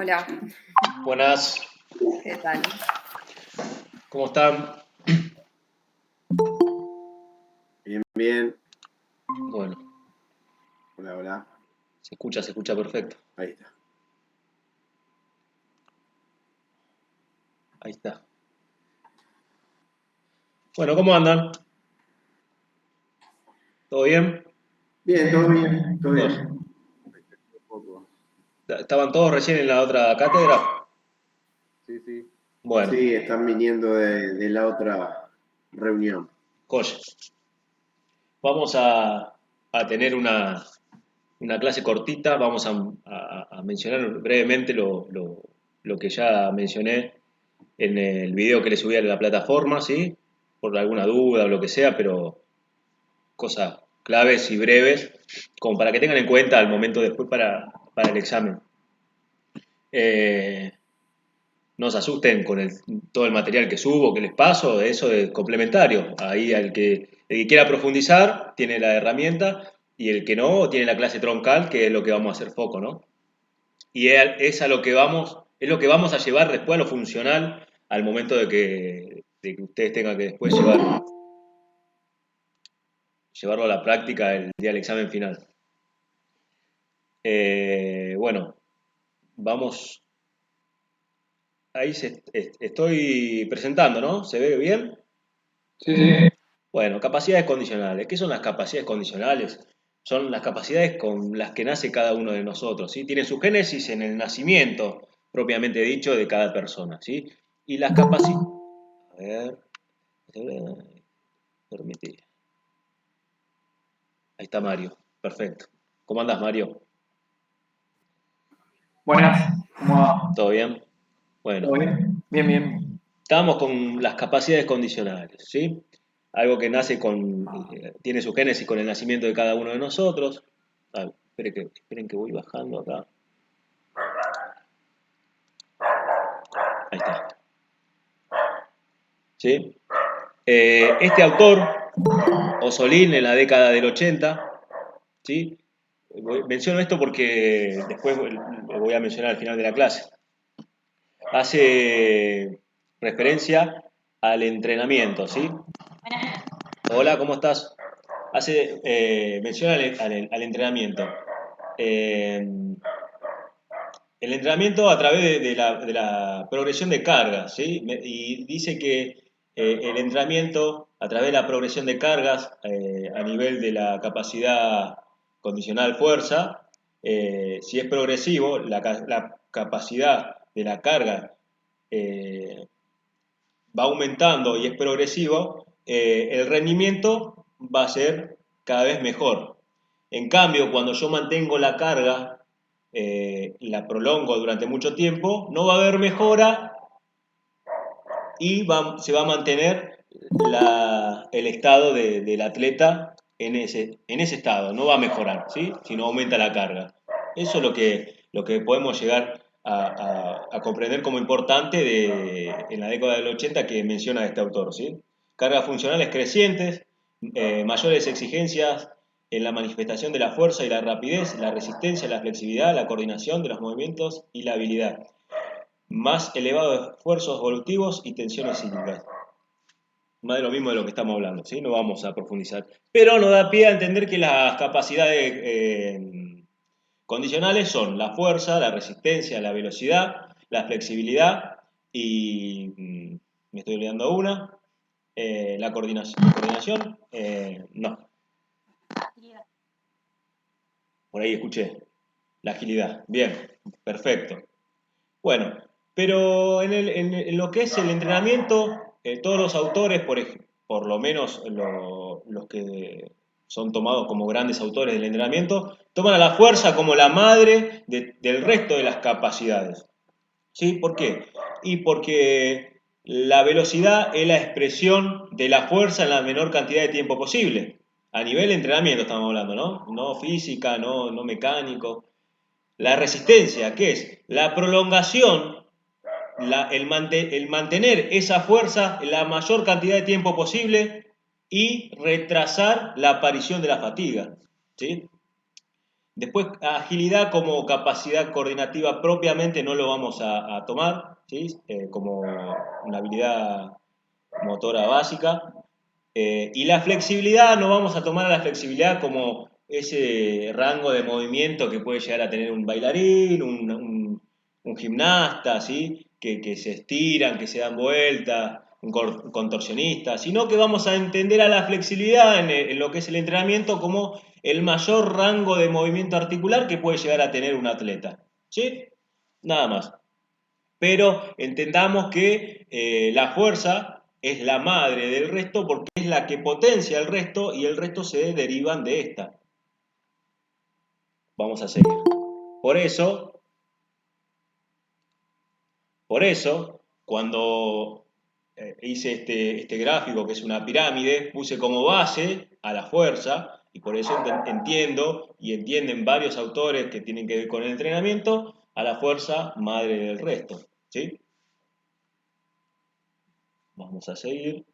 Hola, Buenas, ¿qué tal? ¿cómo están? Bien, bien. Bueno, Hola, hola. se escucha perfecto. Ahí está. Ahí está. Bueno, ¿cómo andan? ¿Todo bien? Bien, todo bien, todo Todo- bien. Un poco. ¿Estaban todos recién en la otra cátedra? Sí, sí. Bueno, Sí, están viniendo de la otra reunión. Coche, vamos a tener una clase cortita, vamos a mencionar brevemente lo que ya mencioné en el video que le subí a la plataforma, ¿sí? Por alguna duda o lo que sea, pero cosas claves y breves, como para que tengan en cuenta al momento después para el examen. Eh, no se asusten con todo el material que subo, que les paso, eso es complementario. Ahí el que quiera profundizar tiene la herramienta y el que no tiene la clase troncal, que es lo que vamos a hacer foco, ¿no? Y es a lo que vamos, es lo que vamos a llevar después a lo funcional al momento de que ustedes tengan que después llevarlo a la práctica el día del examen final. Bueno, vamos. Ahí estoy presentando, ¿no? ¿Se ve bien? Sí, sí. Bueno, capacidades condicionales. ¿Qué son las capacidades condicionales? Son las capacidades con las que nace cada uno de nosotros, ¿sí? Tienen su génesis en el nacimiento, propiamente dicho, de cada persona, ¿sí? Y las capacidades... A ver... Permitir. Ahí está Mario. Perfecto. ¿Cómo andas, Mario? Buenas, ¿cómo va? ¿Todo bien? Bueno, ¿Todo bien? Bien, bien. estamos con las capacidades condicionales, ¿sí? Algo que nace tiene su génesis con el nacimiento de cada uno de nosotros. Esperen que voy bajando acá. Ahí está. ¿Sí? Este autor, Osolín, en la década del 80, ¿sí? Menciono esto porque después lo voy a mencionar al final de la clase. Hace referencia al entrenamiento, ¿sí? Hola, ¿cómo estás? Menciona al entrenamiento. Eh, el entrenamiento a través de la progresión de cargas, ¿sí? Y dice que el entrenamiento a través de la progresión de cargas a nivel de la capacidad condicional fuerza, si es progresivo, la capacidad de la carga va aumentando y es progresivo, el rendimiento va a ser cada vez mejor. En cambio, cuando yo mantengo la carga y la prolongo durante mucho tiempo, no va a haber mejora y se va a mantener el estado del atleta en ese estado, no va a mejorar, ¿sí? Si no aumenta la carga. Eso es lo que podemos llegar a comprender como importante en la década del 80 que menciona este autor, ¿sí? Cargas funcionales crecientes, mayores exigencias en la manifestación de la fuerza y la rapidez, la resistencia, la flexibilidad, la coordinación de los movimientos y la habilidad. Más elevados esfuerzos evolutivos y tensiones cíclicas. Más de lo mismo de lo que estamos hablando, ¿sí? No vamos a profundizar. Pero nos da pie a entender que las capacidades condicionales son la fuerza, la resistencia, la velocidad, la flexibilidad y, me estoy olvidando una, la coordinación, no, por ahí escuché, la agilidad. Bien, perfecto. Bueno, pero en lo que es el entrenamiento, todos los autores, por lo menos los que son tomados como grandes autores del entrenamiento, toman a la fuerza como la madre del resto de las capacidades. ¿Sí? ¿Por qué? Y porque la velocidad es la expresión de la fuerza en la menor cantidad de tiempo posible. A nivel de entrenamiento estamos hablando, ¿no? No física, no mecánico. La resistencia, ¿qué es? La prolongación, el mantener esa fuerza la mayor cantidad de tiempo posible y retrasar la aparición de la fatiga, ¿sí? Después, agilidad como capacidad coordinativa propiamente no lo vamos a tomar, ¿sí? Como una habilidad motora básica. Y la flexibilidad, no vamos a tomar a la flexibilidad como ese rango de movimiento que puede llegar a tener un bailarín, un gimnasta, ¿sí? Que se estiran, que se dan vueltas, un contorsionista, sino que vamos a entender a la flexibilidad en lo que es el entrenamiento como el mayor rango de movimiento articular que puede llegar a tener un atleta, ¿sí? Nada más. Pero entendamos que la fuerza es la madre del resto porque es la que potencia el resto y el resto se derivan de esta. Vamos a seguir. Por eso, cuando hice este gráfico, que es una pirámide, puse como base a la fuerza, y por eso entiendo y entienden varios autores que tienen que ver con el entrenamiento, a la fuerza madre del resto. ¿Sí? Vamos a seguir.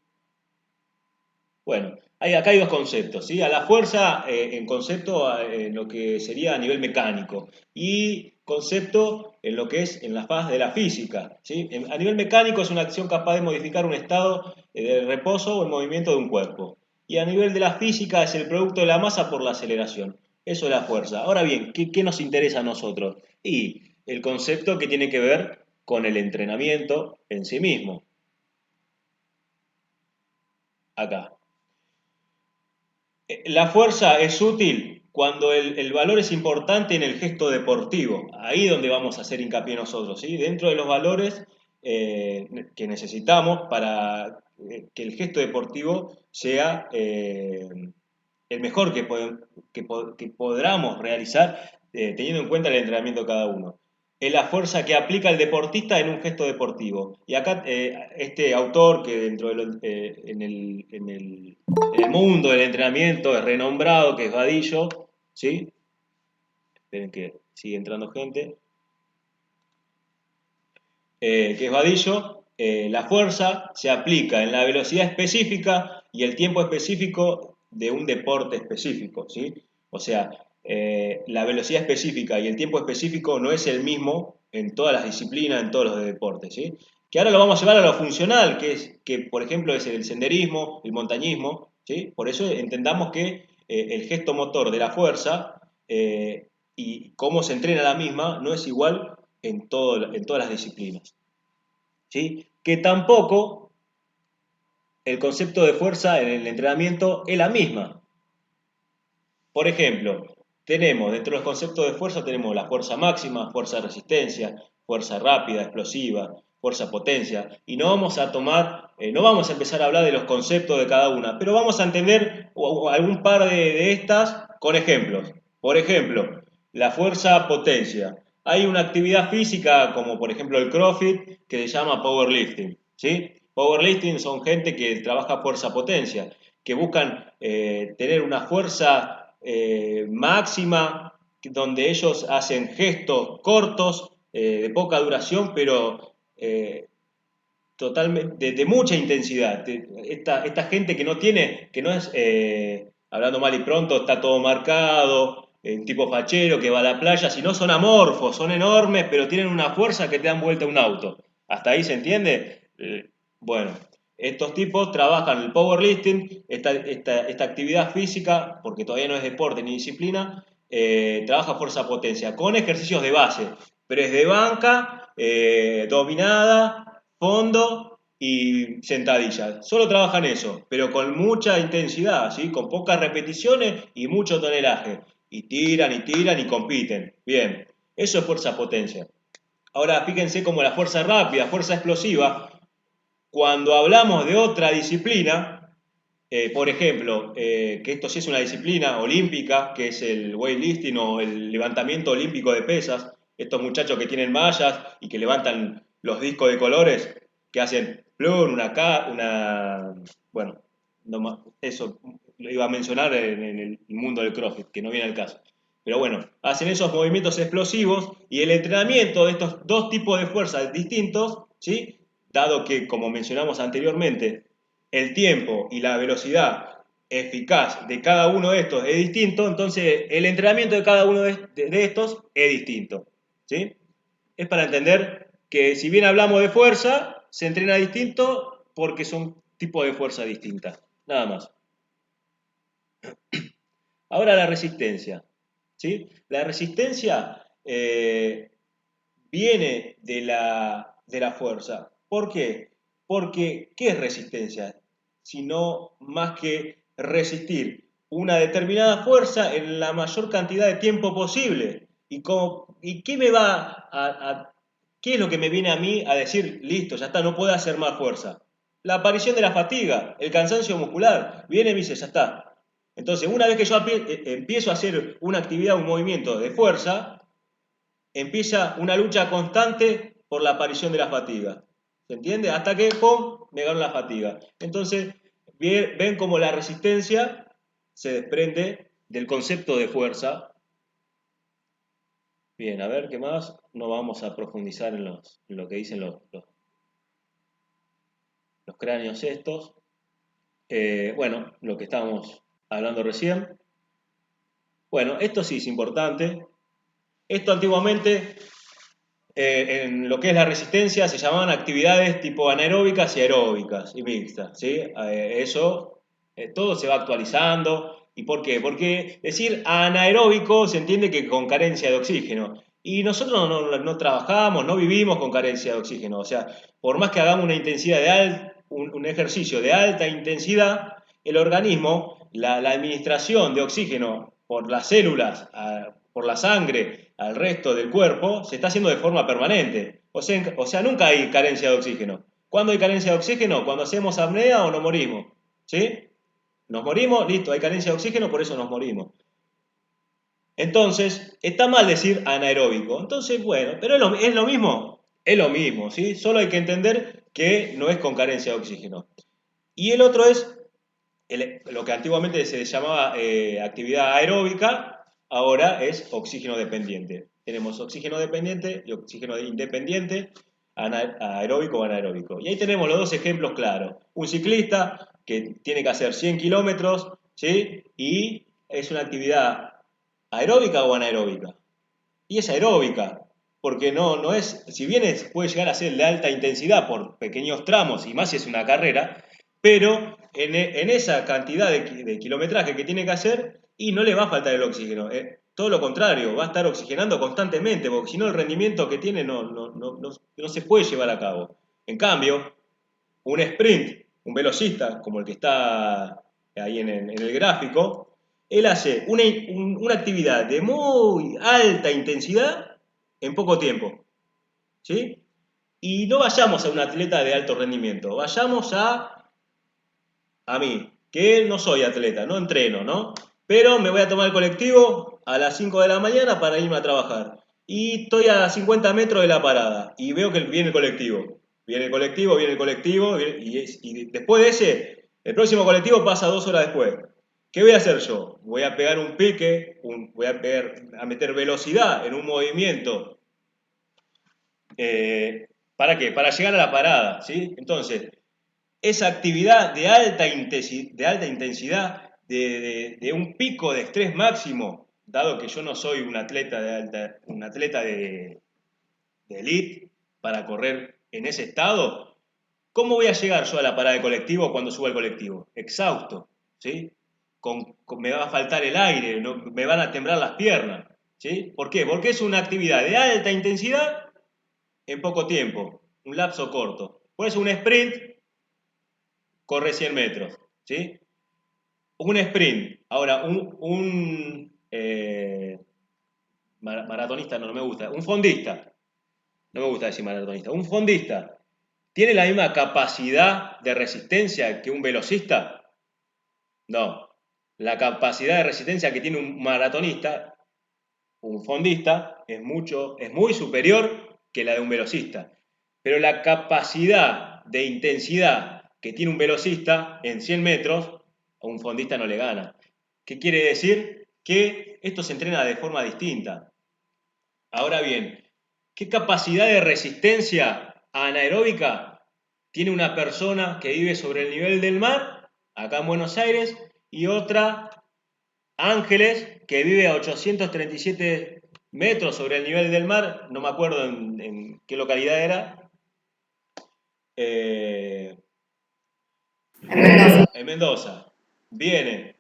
Bueno, acá hay dos conceptos, ¿sí? A la fuerza en concepto en lo que sería a nivel mecánico y concepto en lo que es en la faz de la física, ¿sí? A nivel mecánico es una acción capaz de modificar un estado de reposo o el movimiento de un cuerpo. Y a nivel de la física es el producto de la masa por la aceleración. Eso es la fuerza. Ahora bien, ¿qué nos interesa a nosotros? Y el concepto que tiene que ver con el entrenamiento en sí mismo. Acá. La fuerza es útil cuando el valor es importante en el gesto deportivo. Ahí donde vamos a hacer hincapié nosotros, ¿sí? Dentro de los valores que necesitamos para que el gesto deportivo sea el mejor que podamos realizar teniendo en cuenta el entrenamiento de cada uno. Es la fuerza que aplica el deportista en un gesto deportivo. Y acá este autor que dentro en el mundo del entrenamiento es renombrado, que es Vadillo, ¿sí? Esperen que sigue entrando gente. Que es Vadillo, la fuerza se aplica en la velocidad específica y el tiempo específico de un deporte específico, ¿sí? O sea, la velocidad específica y el tiempo específico no es el mismo en todas las disciplinas, en todos los deportes, ¿sí? Que ahora lo vamos a llevar a lo funcional, que por ejemplo es el senderismo, el montañismo, ¿sí? Por eso entendamos que el gesto motor de la fuerza y cómo se entrena la misma no es igual en todas las disciplinas. ¿Sí? Que tampoco el concepto de fuerza en el entrenamiento es la misma. Por ejemplo, tenemos dentro de los conceptos de fuerza tenemos la fuerza máxima, fuerza de resistencia, fuerza rápida, explosiva, fuerza potencia, y no vamos a tomar, no vamos a empezar a hablar de los conceptos de cada una, pero vamos a entender algún par de estas con ejemplos. Por ejemplo, la fuerza potencia. Hay una actividad física como por ejemplo el CrossFit que se llama powerlifting, ¿sí? Powerlifting son gente que trabaja fuerza potencia, que buscan tener una fuerza máxima, donde ellos hacen gestos cortos, de poca duración, pero totalmente de mucha intensidad. Esta gente que no tiene, que no es, hablando mal y pronto, está todo marcado, tipo fachero que va a la playa, sino son amorfos, son enormes, pero tienen una fuerza que te dan vuelta a un auto. ¿Hasta ahí se entiende? Bueno, estos tipos trabajan el powerlifting, esta actividad física, porque todavía no es deporte ni disciplina, trabaja fuerza-potencia con ejercicios de base, press de banca, dominada, fondo y sentadilla. Solo trabajan eso, pero con mucha intensidad, ¿sí? Con pocas repeticiones y mucho tonelaje. Y tiran y compiten. Bien, eso es fuerza-potencia. Ahora fíjense como la fuerza rápida, fuerza explosiva, cuando hablamos de otra disciplina, por ejemplo, que esto sí es una disciplina olímpica, que es el weightlifting o el levantamiento olímpico de pesas, estos muchachos que tienen mallas y que levantan los discos de colores, que hacen plum, bueno, eso lo iba a mencionar en el mundo del CrossFit, que no viene al caso. Pero bueno, hacen esos movimientos explosivos y el entrenamiento de estos dos tipos de fuerzas distintos, ¿sí? Dado que, como mencionamos anteriormente, el tiempo y la velocidad eficaz de cada uno de estos es distinto, entonces el entrenamiento de cada uno de estos es distinto. ¿Sí? Es para entender que si bien hablamos de fuerza, se entrena distinto porque son tipos de fuerza distintas. Nada más. Ahora la resistencia. ¿Sí? La resistencia viene de la fuerza. ¿Por qué? Porque, ¿qué es resistencia? Sino más que resistir una determinada fuerza en la mayor cantidad de tiempo posible. ¿Y qué me va qué es lo que me viene a mí a decir, listo, ya está, no puedo hacer más fuerza? La aparición de la fatiga, el cansancio muscular. Viene y me dice, ya está. Entonces, una vez que yo empiezo a hacer una actividad, un movimiento de fuerza, empieza una lucha constante por la aparición de la fatiga. ¿Se entiende? Hasta que, ¡pum!, me gano la fatiga. Entonces, ven cómo la resistencia se desprende del concepto de fuerza. Bien, a ver qué más. No vamos a profundizar en lo que dicen los cráneos estos. Bueno, lo que estábamos hablando recién. Bueno, esto sí es importante. Esto antiguamente, en lo que es la resistencia, se llamaban actividades tipo anaeróbicas y aeróbicas y mixtas, ¿sí? Todo se va actualizando. ¿Y por qué? Porque decir anaeróbico se entiende que con carencia de oxígeno. Y nosotros no trabajamos, no vivimos con carencia de oxígeno. O sea, por más que hagamos una intensidad un ejercicio de alta intensidad, el organismo, la administración de oxígeno por las células, por la sangre, al resto del cuerpo, se está haciendo de forma permanente. O sea, nunca hay carencia de oxígeno. ¿Cuándo hay carencia de oxígeno? Cuando hacemos apnea o nos morimos. ¿Sí? Nos morimos, listo, hay carencia de oxígeno, por eso nos morimos. Entonces, está mal decir anaeróbico. Entonces, bueno, pero es lo mismo. Es lo mismo, ¿sí? Solo hay que entender que no es con carencia de oxígeno. Y el otro es lo que antiguamente se llamaba actividad aeróbica, ahora es oxígeno dependiente. Tenemos oxígeno dependiente y oxígeno independiente, aeróbico o anaeróbico. Y ahí tenemos los dos ejemplos claros. Un ciclista que tiene que hacer 100 kilómetros, ¿sí? Y es una actividad aeróbica o anaeróbica. Y es aeróbica, porque no es, si bien puede llegar a ser de alta intensidad por pequeños tramos, y más si es una carrera, pero en esa cantidad de kilometraje que tiene que hacer, y no le va a faltar el oxígeno. Todo lo contrario, va a estar oxigenando constantemente, porque si no el rendimiento que tiene no se puede llevar a cabo. En cambio, un sprint, un velocista, como el que está ahí en el gráfico, él hace una actividad de muy alta intensidad en poco tiempo. ¿Sí? Y no vayamos a un atleta de alto rendimiento, vayamos a mí, que no soy atleta, no entreno, ¿no? Pero me voy a tomar el colectivo a las 5 de la mañana para irme a trabajar. Y estoy a 50 metros de la parada y veo que viene el colectivo. Viene el colectivo, y después de ese, el próximo colectivo pasa 2 horas después. ¿Qué voy a hacer yo? Voy a pegar un pique, voy a meter velocidad en un movimiento. ¿Para qué? Para llegar a la parada, ¿sí? Entonces, esa actividad de alta intensidad, de un pico de estrés máximo, dado que yo no soy un atleta de elite para correr en ese estado, ¿cómo voy a llegar yo a la parada de colectivo cuando suba el colectivo? Exhausto, ¿sí? Me va a faltar el aire, me van a temblar las piernas, ¿sí? ¿Por qué? Porque es una actividad de alta intensidad en poco tiempo, un lapso corto. Por eso un sprint corre 100 metros, ¿sí? Un sprint. Ahora, maratonista no me gusta. Un fondista. No me gusta decir maratonista. Un fondista. ¿Tiene la misma capacidad de resistencia que un velocista? No. La capacidad de resistencia que tiene un maratonista, un fondista, es muy superior que la de un velocista. Pero la capacidad de intensidad que tiene un velocista en 100 metros, a un fondista no le gana. ¿Qué quiere decir? Que esto se entrena de forma distinta. Ahora bien, ¿qué capacidad de resistencia anaeróbica tiene una persona que vive sobre el nivel del mar, acá en Buenos Aires, y otra, Ángeles, que vive a 837 metros sobre el nivel del mar, no me acuerdo en qué localidad era, eh, En Mendoza. en Mendoza. Viene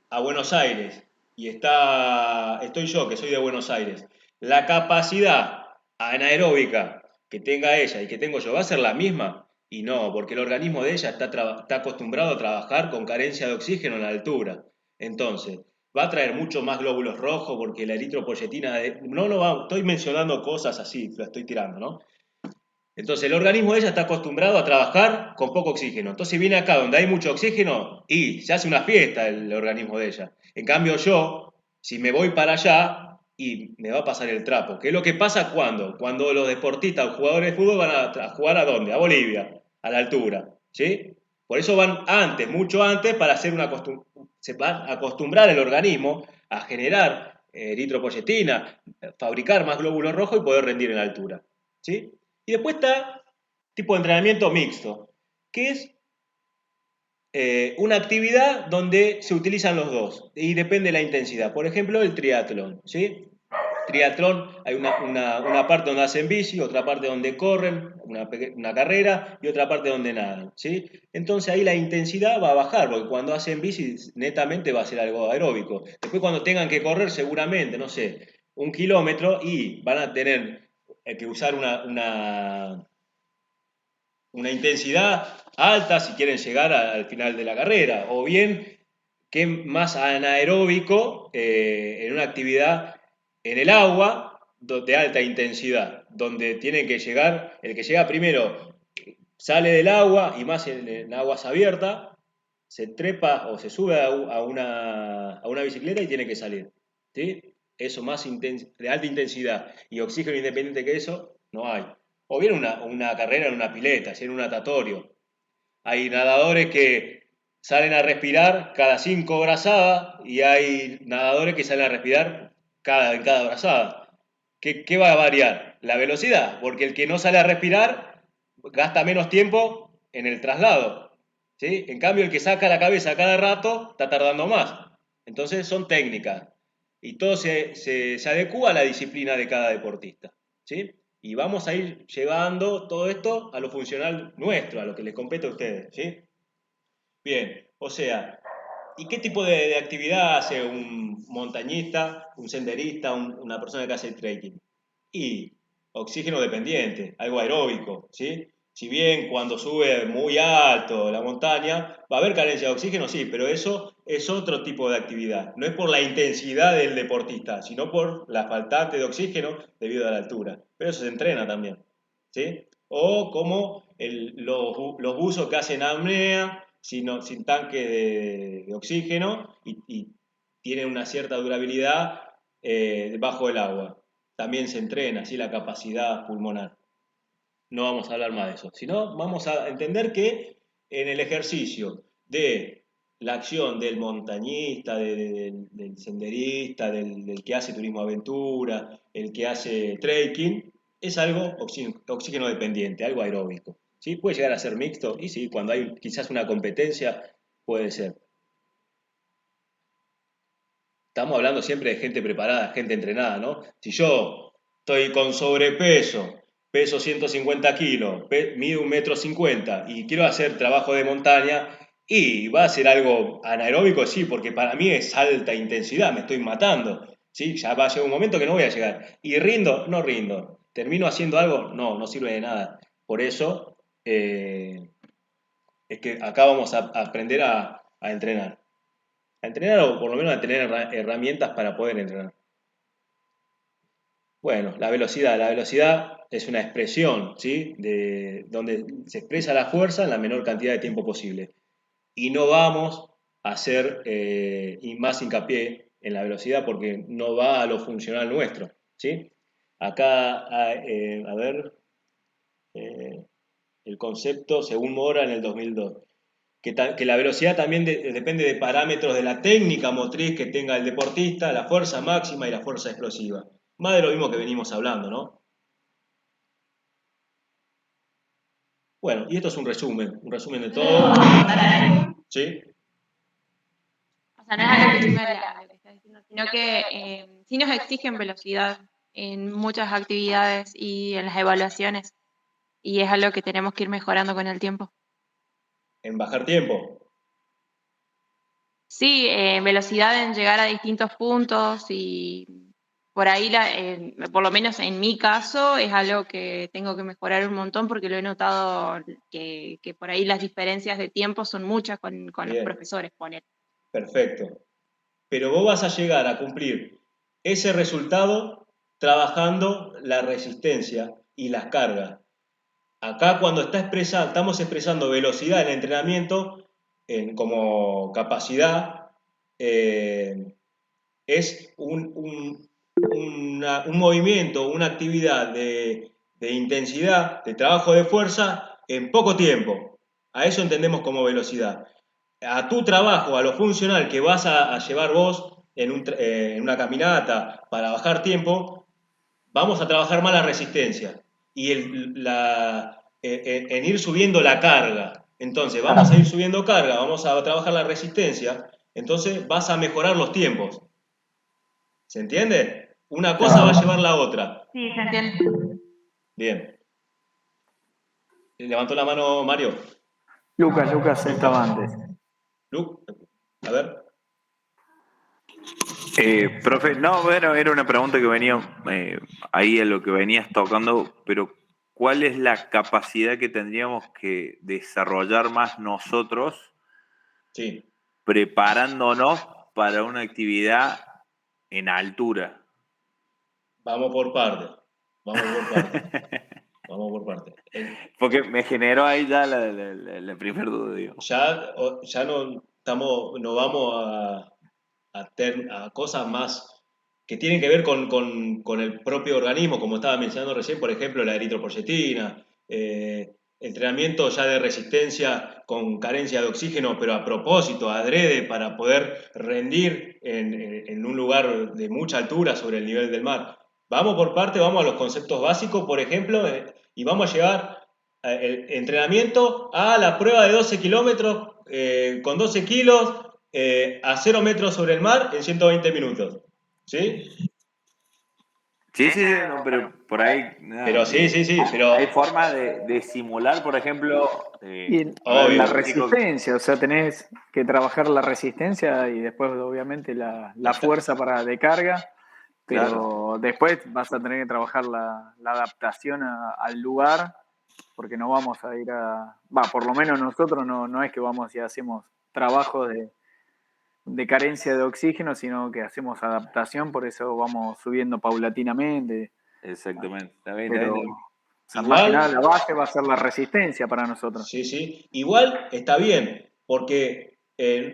a Buenos Aires y estoy yo, que soy de Buenos Aires. La capacidad anaeróbica que tenga ella y que tengo yo va a ser la misma. Y no, porque el organismo de ella está acostumbrado a trabajar con carencia de oxígeno en la altura. Entonces, va a traer mucho más glóbulos rojos porque la eritropoyetina... No, estoy mencionando cosas así, lo estoy tirando, ¿no? Entonces el organismo de ella está acostumbrado a trabajar con poco oxígeno. Entonces viene acá donde hay mucho oxígeno y se hace una fiesta el organismo de ella. En cambio yo, si me voy para allá, y me va a pasar el trapo. ¿Qué es lo que pasa cuando los deportistas o jugadores de fútbol van a jugar a dónde? A Bolivia, a la altura. ¿Sí? Por eso van antes, mucho antes, para hacer se va a acostumbrar el organismo a generar eritropoyetina, fabricar más glóbulos rojos y poder rendir en la altura. ¿Sí? Y después está tipo de entrenamiento mixto, que es una actividad donde se utilizan los dos y depende de la intensidad. Por ejemplo, el triatlón, ¿sí? Triatlón, hay una parte donde hacen bici, otra parte donde corren, una carrera y otra parte donde nadan, ¿sí? Entonces ahí la intensidad va a bajar, porque cuando hacen bici netamente va a ser algo aeróbico. Después cuando tengan que correr seguramente, no sé, 1 kilómetro y van a tener que usar una intensidad alta si quieren llegar al final de la carrera, o bien que más anaeróbico en una actividad en el agua de alta intensidad, donde tienen que llegar, el que llega primero sale del agua y más en aguas abiertas, se trepa o se sube a una bicicleta y tiene que salir. ¿Sí? Eso más de alta intensidad y oxígeno independiente que eso, no hay. O bien una carrera en una pileta, en un natatorio. Hay nadadores que salen a respirar cada 5 brazadas y hay nadadores que salen a respirar en cada brazada. ¿Qué va a variar? La velocidad, porque el que no sale a respirar gasta menos tiempo en el traslado. ¿Sí? En cambio, el que saca la cabeza cada rato está tardando más. Entonces son técnicas. Y todo se adecúa a la disciplina de cada deportista. ¿Sí? Y vamos a ir llevando todo esto a lo funcional nuestro, a lo que les compete a ustedes, ¿sí? Bien, o sea, ¿y qué tipo de actividad hace un montañista, un senderista, una persona que hace trekking? Y oxígeno dependiente, algo aeróbico, ¿sí? Si bien cuando sube muy alto la montaña va a haber carencia de oxígeno, sí, pero eso es otro tipo de actividad. No es por la intensidad del deportista, sino por la faltante de oxígeno debido a la altura. Pero eso se entrena también, ¿sí? O como los buzos que hacen apnea sin tanque de oxígeno y tienen una cierta durabilidad debajo del agua. También se entrena así la capacidad pulmonar. No vamos a hablar más de eso, sino vamos a entender que en el ejercicio de la acción del montañista, del senderista, del que hace turismo aventura, el que hace trekking, es algo oxígeno dependiente, algo aeróbico. ¿Sí? Puede llegar a ser mixto y sí, cuando hay quizás una competencia puede ser. Estamos hablando siempre de gente preparada, gente entrenada, ¿no? Si yo estoy con sobrepeso, peso 150 kilos, mido 1,50 m y quiero hacer trabajo de montaña, y va a ser algo anaeróbico, sí, porque para mí es alta intensidad, me estoy matando, ¿sí? Ya va a llegar un momento que no voy a llegar. ¿Y rindo? No rindo. ¿Termino haciendo algo? No, no sirve de nada. Por eso es que acá vamos a aprender a entrenar. A entrenar o por lo menos a tener herramientas para poder entrenar. Bueno, la velocidad es una expresión, ¿sí? De donde se expresa la fuerza en la menor cantidad de tiempo posible. Y no vamos a hacer más hincapié en la velocidad porque no va a lo funcional nuestro, ¿sí? Acá, a ver, el concepto según Mora en el 2002. Que la velocidad también depende de parámetros de la técnica motriz que tenga el deportista, la fuerza máxima y la fuerza explosiva. Más de lo mismo que venimos hablando, ¿no? Bueno, y esto es un resumen de todo. ¿Sí? O sea, no es a lo que tú me lo que estás diciendo, sino que sí nos exigen velocidad en muchas actividades y en las evaluaciones. Y es algo que tenemos que ir mejorando con el tiempo. En bajar tiempo. Sí, velocidad en llegar a distintos puntos y por ahí, por lo menos en mi caso, es algo que tengo que mejorar un montón porque lo he notado que por ahí las diferencias de tiempo son muchas con los Bien, profesores, poner. perfecto. Pero vos vas a llegar a cumplir ese resultado trabajando la resistencia y las cargas. Acá cuando estamos expresando velocidad en el entrenamiento como capacidad, es un movimiento, una actividad de intensidad, de trabajo de fuerza en poco tiempo. A eso entendemos como velocidad. A tu trabajo, a lo funcional que vas a llevar vos en una caminata para bajar tiempo, vamos a trabajar más la resistencia y en ir subiendo la carga. Entonces, vamos a ir subiendo carga, vamos a trabajar la resistencia, entonces vas a mejorar los tiempos. ¿Se entiende? Una cosa va a llevar la otra. Sí, se entiende. Bien. Levantó la mano Mario. Lucas estaba antes. Lu, a ver. Profe, no, bueno, era una pregunta que venía ahí a lo que venías tocando, pero ¿cuál es la capacidad que tendríamos que desarrollar más nosotros Sí. preparándonos para una actividad en altura? Vamos por parte. Vamos por parte. Vamos por parte. Porque me generó ahí ya la primera duda, digo. Ya no vamos a cosas más que tienen que ver con el propio organismo, como estaba mencionando recién, por ejemplo, la eritropoyetina, entrenamiento ya de resistencia con carencia de oxígeno, pero a propósito, adrede, para poder rendir en un lugar de mucha altura sobre el nivel del mar. Vamos por parte, vamos a los conceptos básicos, por ejemplo, y vamos a llevar el entrenamiento a la prueba de 12 kilómetros con 12 kilos a 0 metros sobre el mar en 120 minutos. ¿Sí? Sí, no, pero por ahí, nada, Pero sí, pero hay forma de simular, por ejemplo, Y a ver, obvio. la los chicos, resistencia, o sea, tenés que trabajar la resistencia y después, obviamente, la fuerza de carga, pero claro, después vas a tener que trabajar la adaptación al lugar, porque no vamos a ir por lo menos nosotros no es que vamos y hacemos trabajos de carencia de oxígeno, sino que hacemos adaptación, por eso vamos subiendo paulatinamente, exactamente, está bien, pero está bien. o sea, más que nada Igual, la base va a ser la resistencia para nosotros. sí. Igual está bien, porque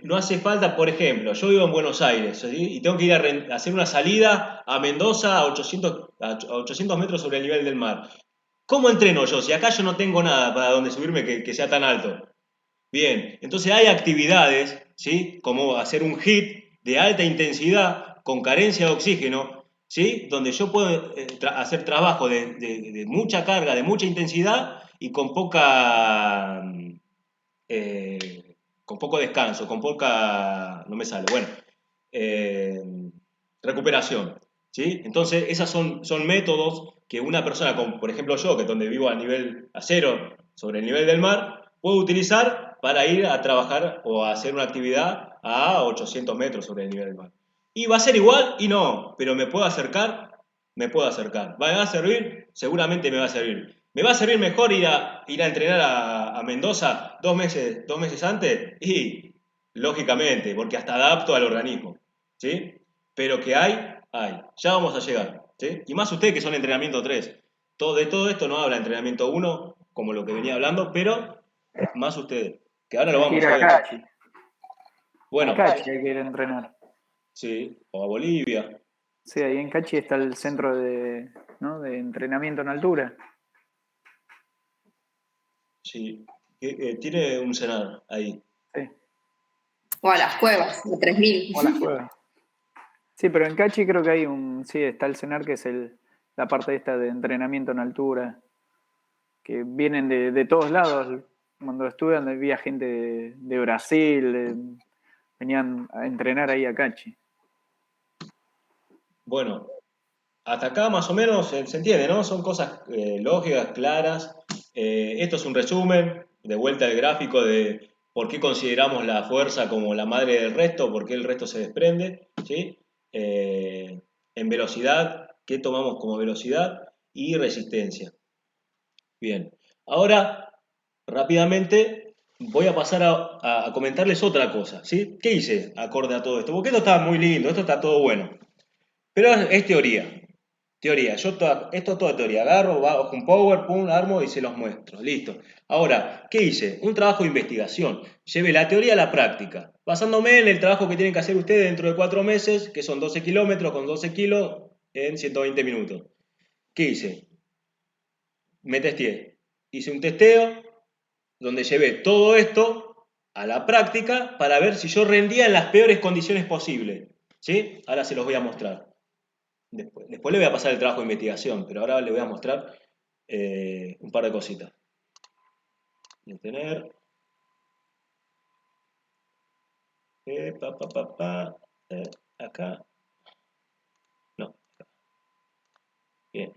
no hace falta, por ejemplo, yo vivo en Buenos Aires, ¿sí? Y tengo que ir a hacer una salida a Mendoza a 800 metros sobre el nivel del mar. ¿Cómo entreno yo? Si acá yo no tengo nada para donde subirme que sea tan alto. Bien, entonces hay actividades, ¿sí? Como hacer un HIIT de alta intensidad con carencia de oxígeno, ¿sí? Donde yo puedo hacer trabajo de mucha carga, de mucha intensidad y con poco descanso, con poca, no me sale, bueno, eh, recuperación, ¿sí? Entonces, esos son métodos que una persona, como por ejemplo yo, que es donde vivo a cero sobre el nivel del mar, puedo utilizar para ir a trabajar o a hacer una actividad a 800 metros sobre el nivel del mar. Y va a ser igual y no, pero me puedo acercar, me puedo acercar. ¿Va a servir? Seguramente me va a servir. ¿Me va a servir mejor ir a entrenar a Mendoza 2 meses antes? Y lógicamente, porque hasta adapto al organismo, ¿sí? Pero que hay. Ya vamos a llegar, ¿sí? Y más ustedes que son entrenamiento 3. De todo esto no habla entrenamiento 1, como lo que venía hablando, pero más ustedes, que ahora lo Hay que ir vamos a a ver. Cachi. Bueno, A Cachi hay que ir a entrenar. sí, o a Bolivia, Sí, ahí en Cachi está el centro ¿no? de entrenamiento en altura. sí. Tiene un cenar ahí. Sí, O a las cuevas, de 3000. o las cuevas. Sí, pero en Cachi creo que hay sí, está el CENAR, que es la parte esta de entrenamiento en altura, que vienen de todos lados. Cuando estudian había gente de Brasil, venían a entrenar ahí a Cachi. Bueno, hasta acá más o menos se entiende, ¿no? Son cosas lógicas, claras. Esto es un resumen, de vuelta al gráfico de por qué consideramos la fuerza como la madre del resto, por qué el resto se desprende, ¿sí? En velocidad, qué tomamos como velocidad y resistencia. Bien, ahora rápidamente voy a pasar a comentarles otra cosa, ¿sí? ¿Qué hice acorde a todo esto? Porque esto está muy lindo, esto está todo bueno. Pero es teoría. Teoría. Esto es toda teoría. Agarro, bajo un power, pum, armo y se los muestro. Listo. Ahora, ¿qué hice? Un trabajo de investigación. Llevé la teoría a la práctica. Basándome en el trabajo que tienen que hacer ustedes dentro de 4 meses, que son 12 kilómetros con 12 kilos en 120 minutos. ¿Qué hice? Me testeé. Hice un testeo donde llevé todo esto a la práctica para ver si yo rendía en las peores condiciones posibles. ¿Sí? Ahora se los voy a mostrar. Después le voy a pasar el trabajo de investigación, pero ahora le voy a mostrar un par de cositas. Detener. Acá. No. Acá. Bien.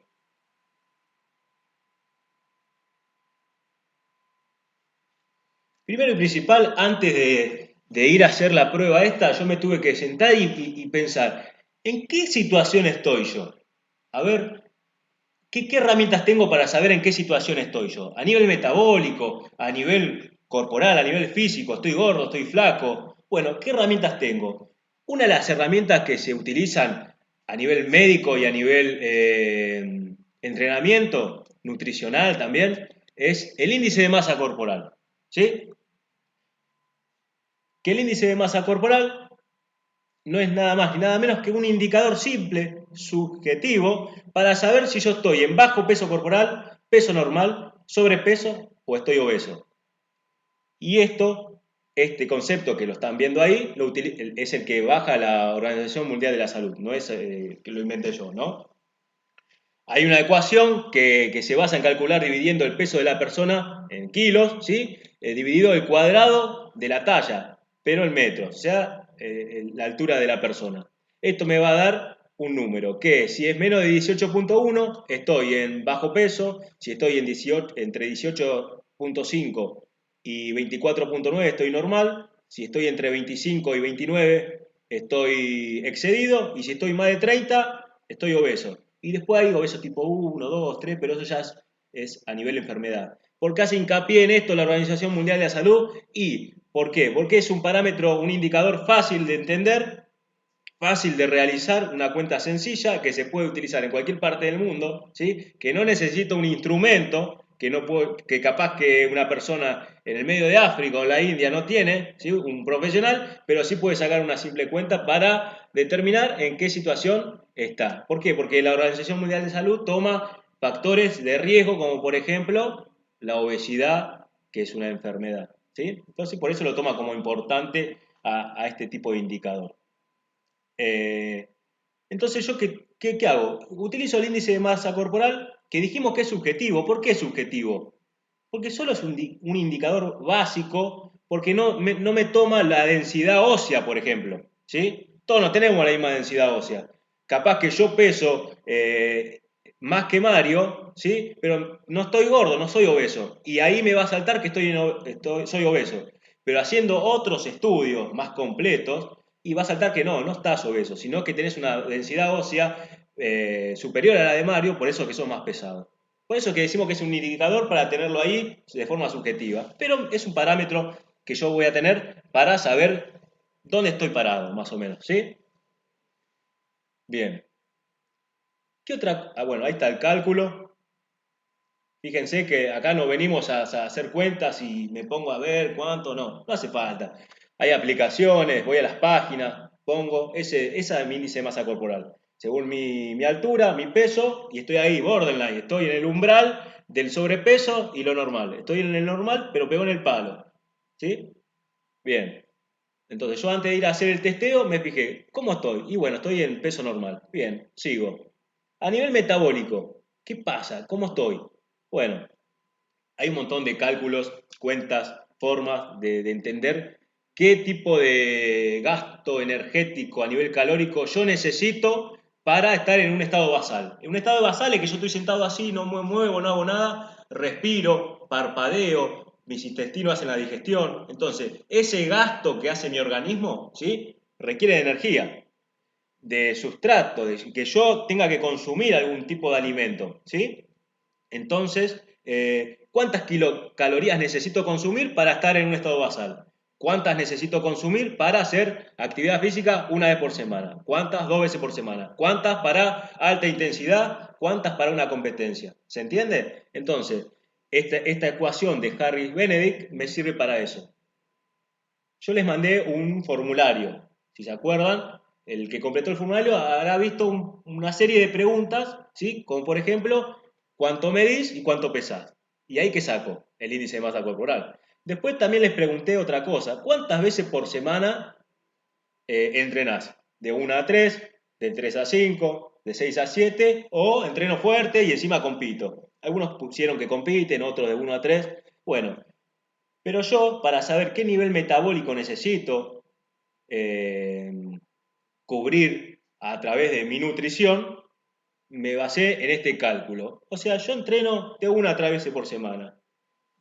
Primero y principal, antes de ir a hacer la prueba esta, yo me tuve que sentar y pensar, ¿en qué situación estoy yo? A ver, ¿qué herramientas tengo para saber en qué situación estoy yo? A nivel metabólico, a nivel corporal, a nivel físico, estoy gordo, estoy flaco. Bueno, ¿qué herramientas tengo? Una de las herramientas que se utilizan a nivel médico y a nivel entrenamiento nutricional también es el índice de masa corporal. ¿Sí? Que el índice de masa corporal no es nada más ni nada menos que un indicador simple, subjetivo, para saber si yo estoy en bajo peso corporal, peso normal, sobrepeso o estoy obeso. Y este concepto que lo están viendo ahí, es el que baja la Organización Mundial de la Salud, no es que lo inventé yo, ¿no? Hay una ecuación que se basa en calcular dividiendo el peso de la persona en kilos, ¿sí? Dividido el cuadrado de la talla, pero en metros, o sea, la altura de la persona. Esto me va a dar un número, que si es menos de 18.1, estoy en bajo peso, si estoy entre 18.5 y 24.9 estoy normal, si estoy entre 25 y 29 estoy excedido, y si estoy más de 30 estoy obeso. Y después hay obesos tipo 1, 2, 3, pero eso ya es a nivel enfermedad. ¿Por qué hace hincapié en esto la Organización Mundial de la Salud? ¿Y por qué? Porque es un parámetro, un indicador fácil de entender, fácil de realizar, una cuenta sencilla que se puede utilizar en cualquier parte del mundo, ¿sí? Que no necesita un instrumento que capaz que una persona en el medio de África o la India no tiene, ¿sí? Un profesional, pero sí puede sacar una simple cuenta para determinar en qué situación está. ¿Por qué? Porque la Organización Mundial de Salud toma factores de riesgo como por ejemplo la obesidad, que es una enfermedad, ¿sí? Entonces por eso lo toma como importante a este tipo de indicador. Entonces, ¿yo qué hago? Utilizo el índice de masa corporal, que dijimos que es subjetivo. ¿Por qué es subjetivo? Porque solo es un indicador básico, porque no me toma la densidad ósea, por ejemplo. ¿Sí? Todos no tenemos la misma densidad ósea. Capaz que yo peso más que Mario, ¿sí? Pero no estoy gordo, no soy obeso. Y ahí me va a saltar que soy obeso. Pero haciendo otros estudios más completos, y va a saltar que no estás obeso, sino que tenés una densidad ósea superior a la de Mario, por eso que sos más pesado. Por eso que decimos que es un indicador para tenerlo ahí de forma subjetiva, pero es un parámetro que yo voy a tener para saber dónde estoy parado, más o menos, ¿sí? Bien. ¿Qué otra? Bueno, ahí está el cálculo. Fíjense que acá no venimos a hacer cuentas y me pongo a ver cuánto, no hace falta. Hay aplicaciones, voy a las páginas, pongo, esa es mi índice de masa corporal. Según mi altura, mi peso, y estoy ahí, borderline, estoy en el umbral del sobrepeso y lo normal. Estoy en el normal, pero pego en el palo. ¿Sí? Bien. Entonces yo antes de ir a hacer el testeo me fijé, ¿cómo estoy? Y bueno, estoy en peso normal. Bien, sigo. A nivel metabólico, ¿qué pasa? ¿Cómo estoy? Bueno, hay un montón de cálculos, cuentas, formas de entender qué tipo de gasto energético a nivel calórico yo necesito para estar en un estado basal. En un estado basal es que yo estoy sentado así, no me muevo, no hago nada, respiro, parpadeo, mis intestinos hacen la digestión. Entonces, ese gasto que hace mi organismo, ¿sí? Requiere de energía, de sustrato, de que yo tenga que consumir algún tipo de alimento, ¿sí? Entonces, ¿cuántas kilocalorías necesito consumir para estar en un estado basal? ¿Cuántas necesito consumir para hacer actividad física una vez por semana? ¿Cuántas 2 veces por semana? ¿Cuántas para alta intensidad? ¿Cuántas para una competencia? ¿Se entiende? Entonces, esta ecuación de Harris-Benedict me sirve para eso. Yo les mandé un formulario, si se acuerdan, el que completó el formulario habrá visto una serie de preguntas, ¿sí? Como por ejemplo, ¿cuánto medís y cuánto pesás? Y ahí que saco el índice de masa corporal. Después también les pregunté otra cosa, ¿cuántas veces por semana entrenás? De 1 a 3, de 3 a 5, de 6 a 7 o entreno fuerte y encima compito. Algunos pusieron que compiten, otros de 1 a 3. Bueno, pero yo, para saber qué nivel metabólico necesito cubrir a través de mi nutrición, me basé en este cálculo. O sea, yo entreno de 1 a 3 veces por semana.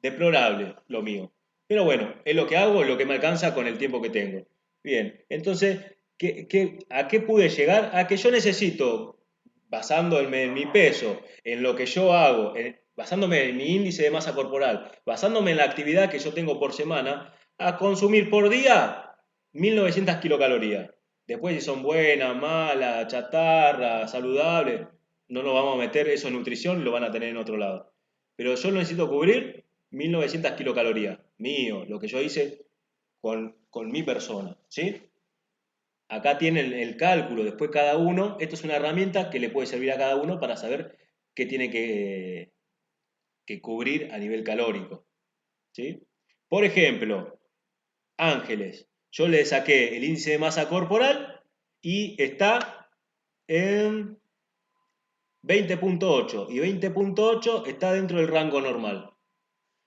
Deplorable lo mío. Pero bueno, es lo que hago, es lo que me alcanza con el tiempo que tengo. Bien, entonces, ¿a qué pude llegar? A que yo necesito, basándome en mi peso, en lo que yo hago, basándome en mi índice de masa corporal, basándome en la actividad que yo tengo por semana, a consumir por día 1900 kilocalorías. Después, si son buenas, malas, chatarra, saludables, no nos vamos a meter eso en nutrición, lo van a tener en otro lado. Pero yo necesito cubrir 1900 kilocalorías, mío, lo que yo hice con mi persona, ¿sí? Acá tienen el cálculo, después cada uno, esto es una herramienta que le puede servir a cada uno para saber qué tiene que cubrir a nivel calórico, ¿sí? Por ejemplo, Ángeles, yo le saqué el índice de masa corporal y está en 20.8 y 20.8 está dentro del rango normal.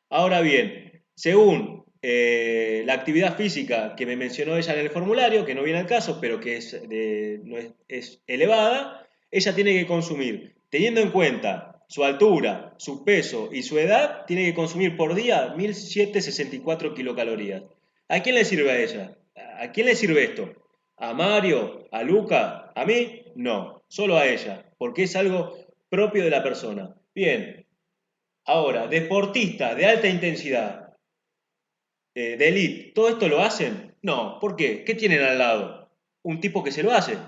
Ahora bien, según la actividad física que me mencionó ella en el formulario, que no viene al caso, pero que es elevada, ella tiene que consumir, teniendo en cuenta su altura, su peso y su edad, tiene que consumir por día 1764 kilocalorías. ¿A quién le sirve a ella? ¿A quién le sirve esto? ¿A Mario? ¿A Luca? ¿A mí? No, solo a ella, porque es algo propio de la persona. Bien, ahora, deportistas de alta intensidad, de elite, ¿todo esto lo hacen? No, ¿por qué? ¿Qué tienen al lado? Un tipo que se lo hace,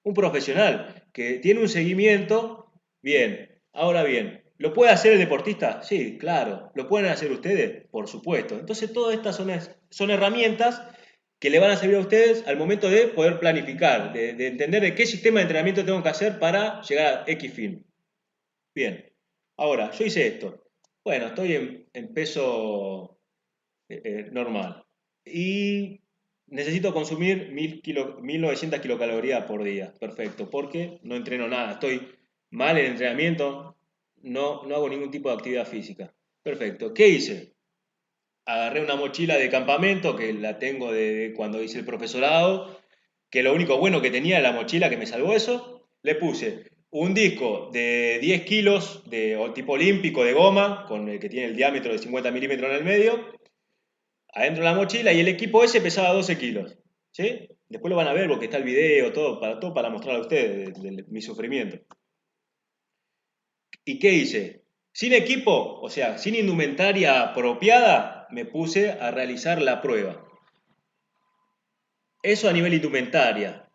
un profesional, que tiene un seguimiento. Bien, ahora bien, ¿lo puede hacer el deportista? Sí, claro. ¿Lo pueden hacer ustedes? Por supuesto. Entonces, todas estas son herramientas que le van a servir a ustedes al momento de poder planificar, de entender de qué sistema de entrenamiento tengo que hacer para llegar a X fin. Bien, ahora, yo hice esto. Bueno, estoy en peso normal y necesito consumir 1900 kilocalorías por día. Perfecto, porque no entreno nada. Estoy mal en entrenamiento, no hago ningún tipo de actividad física. Perfecto, ¿qué hice? Agarré una mochila de campamento que la tengo de cuando hice el profesorado, que lo único bueno que tenía era la mochila que me salvó eso. Le puse un disco de 10 kilos de tipo olímpico de goma, con el que tiene el diámetro de 50 milímetros en el medio, adentro de la mochila, y el equipo ese pesaba 12 kilos. ¿Sí? Después lo van a ver porque está el video, todo para mostrarle a ustedes de mi sufrimiento. ¿Y qué hice? Sin equipo, o sea, sin indumentaria apropiada, me puse a realizar la prueba. Eso a nivel indumentaria.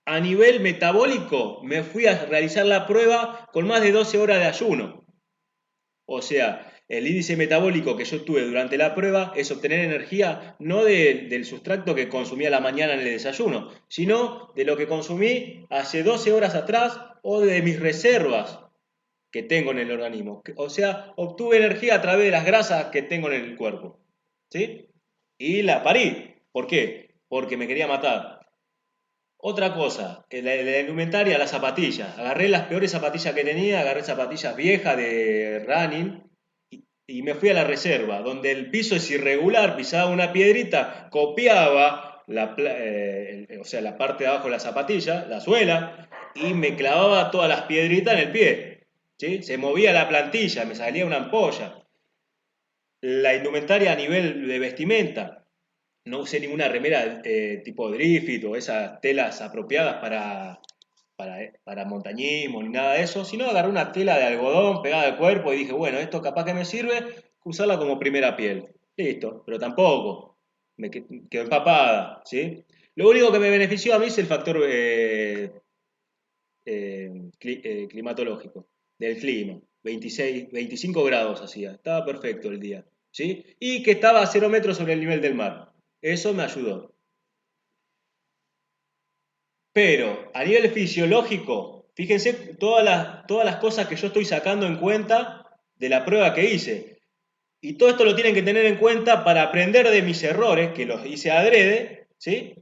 A nivel metabólico, me fui a realizar la prueba con más de 12 horas de ayuno. O sea, el índice metabólico que yo tuve durante la prueba es obtener energía no del sustrato que consumí a la mañana en el desayuno, sino de lo que consumí hace 12 horas atrás o de mis reservas que tengo en el organismo. O sea, obtuve energía a través de las grasas que tengo en el cuerpo. ¿Sí? Y la parí. ¿Por qué? Porque me quería matar. Otra cosa, la indumentaria, las zapatillas. Agarré las peores zapatillas que tenía, agarré zapatillas viejas de running y me fui a la reserva, donde el piso es irregular, pisaba una piedrita, copiaba o sea, la parte de abajo de la zapatilla, la suela, y me clavaba todas las piedritas en el pie. ¿Sí? Se movía la plantilla, me salía una ampolla. La indumentaria a nivel de vestimenta, no usé ninguna remera tipo Drift o esas telas apropiadas para montañismo ni nada de eso, sino agarré una tela de algodón pegada al cuerpo y dije, bueno, esto capaz que me sirve, usarla como primera piel. Listo, pero tampoco, me quedó empapada, ¿sí? Lo único que me benefició a mí es el factor climatológico, del clima. 26, 25 grados hacía, estaba perfecto el día, ¿sí? Y que estaba a 0 metros sobre el nivel del mar. Eso me ayudó. Pero a nivel fisiológico, fíjense todas las cosas que yo estoy sacando en cuenta de la prueba que hice. Y todo esto lo tienen que tener en cuenta para aprender de mis errores, que los hice adrede, ¿sí?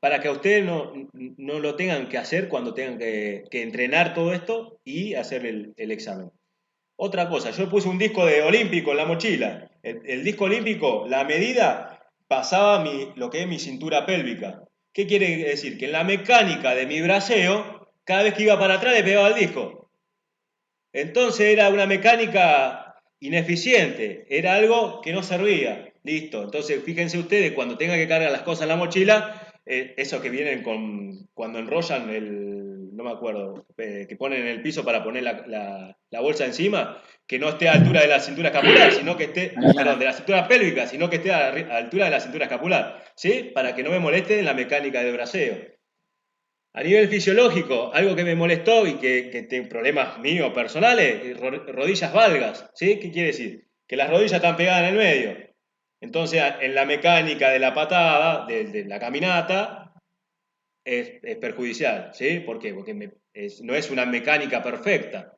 Para que a ustedes no lo tengan que hacer cuando tengan que entrenar todo esto y hacer el examen. Otra cosa, yo puse un disco de olímpico en la mochila. El disco olímpico, la medida pasaba lo que es mi cintura pélvica. ¿Qué quiere decir? Que en la mecánica de mi braceo, cada vez que iba para atrás le pegaba el disco. Entonces era una mecánica ineficiente, era algo que no servía. Listo. Entonces fíjense ustedes, cuando tengan que cargar las cosas en la mochila, esos que vienen cuando enrollan no me acuerdo, que ponen en el piso para poner la bolsa encima, que no esté a altura de la cintura escapular, sino que esté, perdón, de la cintura pélvica, sino que esté a altura de la cintura escapular, ¿sí? Para que no me moleste en la mecánica de braceo. A nivel fisiológico, algo que me molestó y que tengo problemas míos personales, rodillas valgas, ¿sí? ¿Qué quiere decir? Que las rodillas están pegadas en el medio. Entonces, en la mecánica de la patada, de la caminata, es perjudicial, ¿sí? ¿Por qué? Porque no es una mecánica perfecta.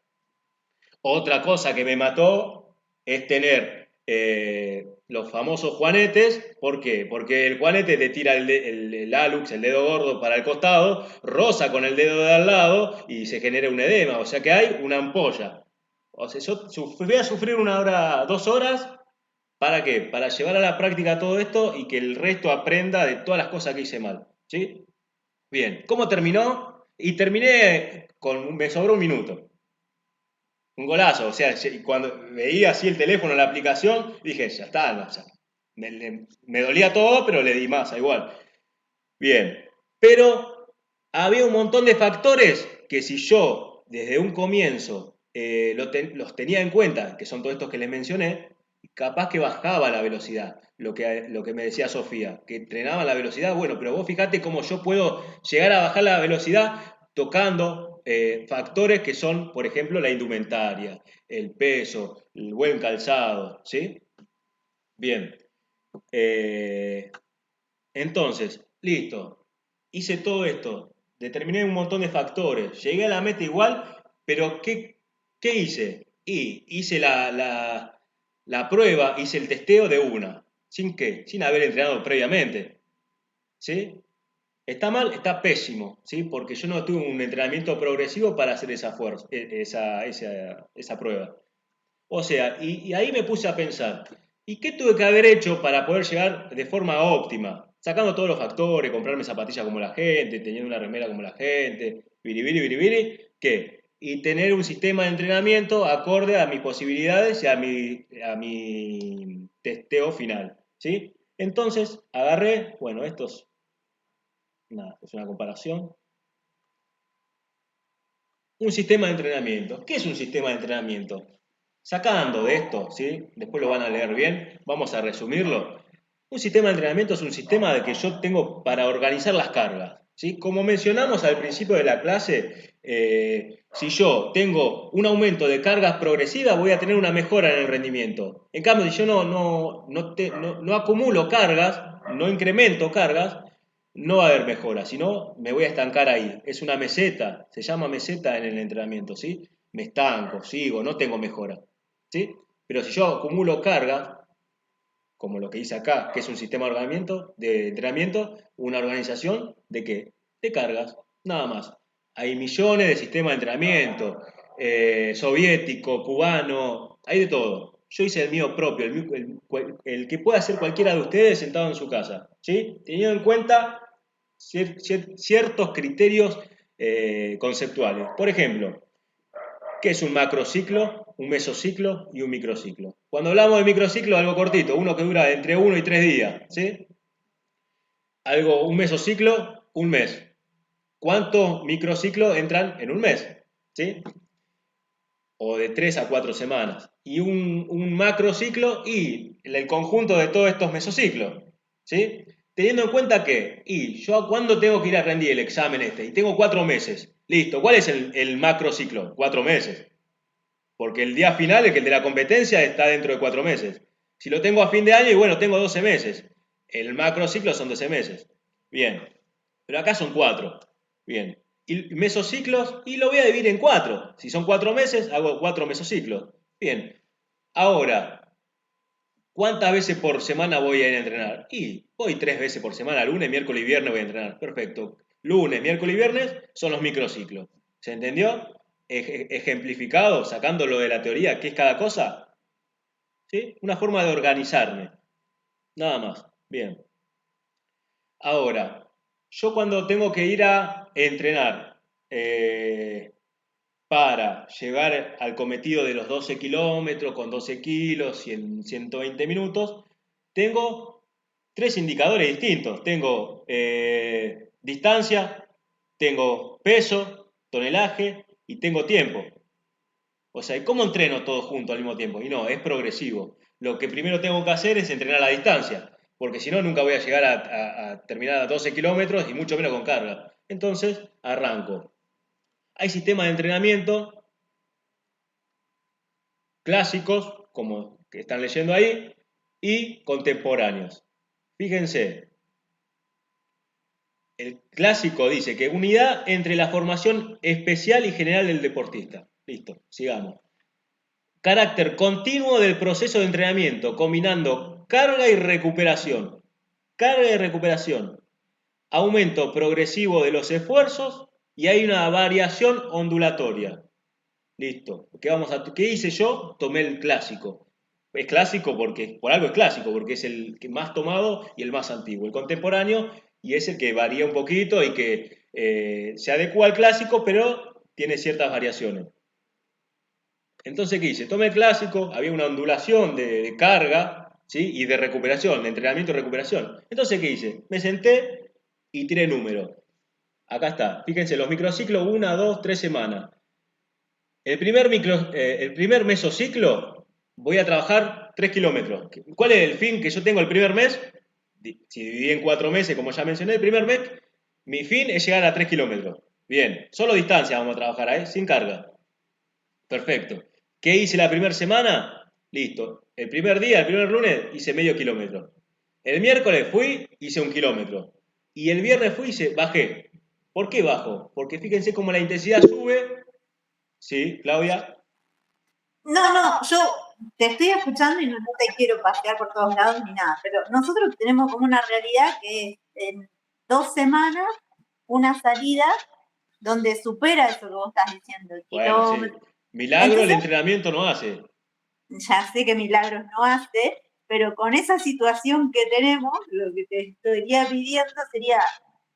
Otra cosa que me mató es tener los famosos juanetes. ¿Por qué? Porque el juanete te tira el hallux, el dedo gordo, para el costado, roza con el dedo de al lado y se genera un edema. O sea que hay una ampolla. O sea, yo voy a sufrir 1 hora, 2 horas. ¿Para qué? Para llevar a la práctica todo esto y que el resto aprenda de todas las cosas que hice mal. ¿Sí? Bien. ¿Cómo terminó? Y terminé me sobró 1 minuto. Un golazo, o sea, cuando veía así el teléfono, la aplicación, dije, ya está, no, ya. Me dolía todo, pero le di masa igual. Bien, pero había un montón de factores que si yo desde un comienzo los tenía en cuenta, que son todos estos que les mencioné, capaz que bajaba la velocidad, lo que me decía Sofía, que entrenaba la velocidad. Bueno, pero vos fíjate cómo yo puedo llegar a bajar la velocidad tocando factores que son, por ejemplo, la indumentaria, el peso, el buen calzado, ¿sí? Bien. Entonces, listo. Hice todo esto. Determiné un montón de factores. Llegué a la meta igual, pero ¿qué hice? Y hice la prueba, hice el testeo de una. ¿Sin qué? Sin haber entrenado previamente. ¿Sí? ¿Está mal? Está pésimo, ¿sí? Porque yo no tuve un entrenamiento progresivo para hacer esa prueba. O sea, y ahí me puse a pensar, ¿y qué tuve que haber hecho para poder llegar de forma óptima? Sacando todos los factores, comprarme zapatillas como la gente, teniendo una remera como la gente, biribiri, ¿qué? Y tener un sistema de entrenamiento acorde a mis posibilidades y a mi testeo final, ¿sí? Entonces, agarré, bueno, esto es una comparación. Un sistema de entrenamiento. ¿Qué es un sistema de entrenamiento? Sacando de esto, ¿sí? Después lo van a leer bien, vamos a resumirlo. Un sistema de entrenamiento es un sistema de que yo tengo para organizar las cargas, ¿sí? Como mencionamos al principio de la clase, si yo tengo un aumento de cargas progresivas, voy a tener una mejora en el rendimiento. En cambio, si yo no acumulo cargas, no incremento cargas, no va a haber mejora, sino me voy a estancar ahí. Es una meseta, se llama meseta en el entrenamiento, ¿sí? Me estanco, sigo, no tengo mejora, ¿sí? Pero si yo acumulo carga, como lo que hice acá, que es un sistema de entrenamiento, una organización ¿de qué? De cargas, nada más. Hay millones de sistemas de entrenamiento. soviético, cubano, hay de todo. Yo hice el mío propio, el que puede hacer cualquiera de ustedes sentado en su casa, ¿sí? Teniendo en cuenta ciertos criterios conceptuales. Por ejemplo, ¿qué es un macrociclo, un mesociclo y un microciclo? Cuando hablamos de microciclo, algo cortito, uno que dura entre 1 y 3 días, ¿sí? Un mesociclo, un mes. ¿Cuántos microciclos entran en un mes? ¿Sí? O de 3 a 4 semanas. Y un macrociclo y el conjunto de todos estos mesociclos. ¿Sí? Teniendo en cuenta que, yo cuándo tengo que ir a rendir el examen este, y tengo 4 meses. Listo, ¿cuál es el macrociclo? 4 meses. Porque el día final, el de la competencia, está dentro de 4 meses. Si lo tengo a fin de año, y bueno, tengo 12 meses. El macrociclo son 12 meses. Bien. Pero acá son 4. Bien. Y mesociclos, y lo voy a dividir en 4. Si son 4 meses, hago 4 mesociclos. Bien. Ahora, ¿cuántas veces por semana voy a ir a entrenar? Y voy 3 veces por semana, lunes, miércoles y viernes voy a entrenar. Perfecto. Lunes, miércoles y viernes son los microciclos. ¿Se entendió? Ejemplificado, sacándolo de la teoría, ¿qué es cada cosa? ¿Sí? Una forma de organizarme. Nada más. Bien. Ahora, yo cuando tengo que ir a entrenar para llegar al cometido de los 12 kilómetros con 12 kilos y en 120 minutos, tengo 3 indicadores distintos. Tengo distancia, tengo peso, tonelaje y tengo tiempo. O sea, ¿y cómo entreno todo junto al mismo tiempo? Y no, es progresivo. Lo que primero tengo que hacer es entrenar a la distancia, porque si no, nunca voy a llegar a terminar a 12 kilómetros y mucho menos con carga. Entonces, arranco. Hay sistemas de entrenamiento clásicos, como que están leyendo ahí, y contemporáneos. Fíjense, el clásico dice que unidad entre la formación especial y general del deportista. Listo, sigamos. Carácter continuo del proceso de entrenamiento, combinando carga y recuperación. Carga y recuperación. Aumento progresivo de los esfuerzos y hay una variación ondulatoria. Listo. ¿Qué hice yo? Tomé el clásico. Es clásico porque, por algo es clásico, porque es el que más tomado y el más antiguo. El contemporáneo y es el que varía un poquito y que se adecua al clásico, pero tiene ciertas variaciones. Entonces, ¿qué hice? Tomé el clásico, había una ondulación de carga, ¿sí? Y de recuperación, de entrenamiento y recuperación. Entonces, ¿qué hice? Me senté y tiré número. Acá está. Fíjense, los microciclos, 1, 2, 3 semanas. El primer mesociclo voy a trabajar 3 kilómetros. ¿Cuál es el fin que yo tengo el primer mes? Si dividí en 4 meses, como ya mencioné, el primer mes, mi fin es llegar a 3 kilómetros. Bien, solo distancia vamos a trabajar, ¿eh? Sin carga. Perfecto. ¿Qué hice la primera semana? Listo. El primer día, el primer lunes, hice medio kilómetro. El miércoles fui, hice 1 kilómetro. Y el viernes fui y bajé. ¿Por qué bajo? Porque fíjense cómo la intensidad sube. Sí, Claudia. No, yo te estoy escuchando y no te quiero pasear por todos lados ni nada, pero nosotros tenemos como una realidad que es en 2 semanas una salida donde supera eso que vos estás diciendo, el Bueno, sí. kilómetro. Milagro el Entonces, entrenamiento no hace. ya sé que milagros no hace, pero con esa situación que tenemos, lo que te estaría pidiendo sería,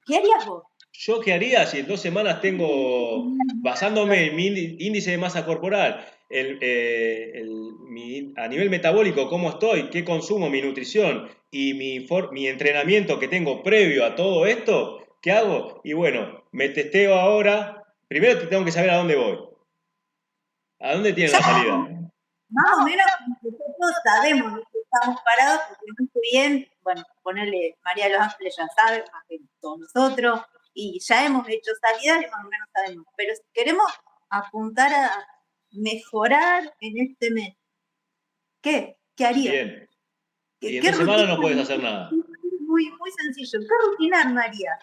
¿qué harías vos? ¿Yo qué haría si en 2 semanas tengo, basándome en mi índice de masa corporal, a nivel metabólico, cómo estoy, qué consumo, mi nutrición y mi entrenamiento que tengo previo a todo esto? ¿Qué hago? Y bueno, me testeo ahora. Primero tengo que saber a dónde voy. ¿A dónde tiene la salida? Más o menos nosotros sabemos que estamos parados porque no estoy bien, bueno, ponerle María de los Ángeles ya sabe, más que todos nosotros, y ya hemos hecho salidas y más o menos sabemos. Pero si queremos apuntar a mejorar en este mes, ¿qué haría? Bien. Y en ¿Qué 2 semanas rutina? no puedes hacer nada. Muy sencillo. ¿Qué rutina armaría?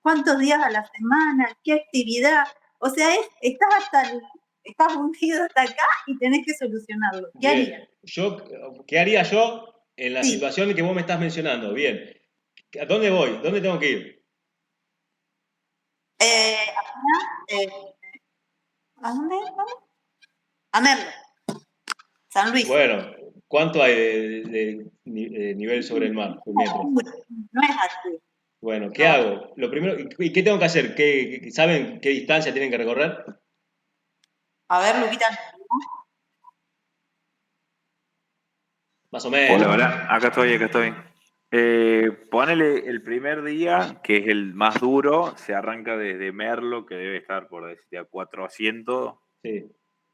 ¿Cuántos días a la semana? ¿Qué actividad? O sea, estás hundido hasta acá y tenés que solucionarlo. ¿Qué harías? ¿Qué haría yo en la Sí. situación que vos me estás mencionando? Bien. ¿A dónde voy? ¿Dónde tengo que ir? ¿A dónde? A Merlo, San Luis. Bueno, ¿cuánto hay de nivel sobre el mar? Un metro. No es así. Bueno, ¿qué No. hago? Lo primero, ¿y qué tengo que hacer? ¿Saben qué distancia tienen que recorrer? A ver, Luquita. Más o menos. Hola, hola, acá estoy. Ponele el primer día, que es el más duro, se arranca desde Merlo, que debe estar por decirte a 400 Sí.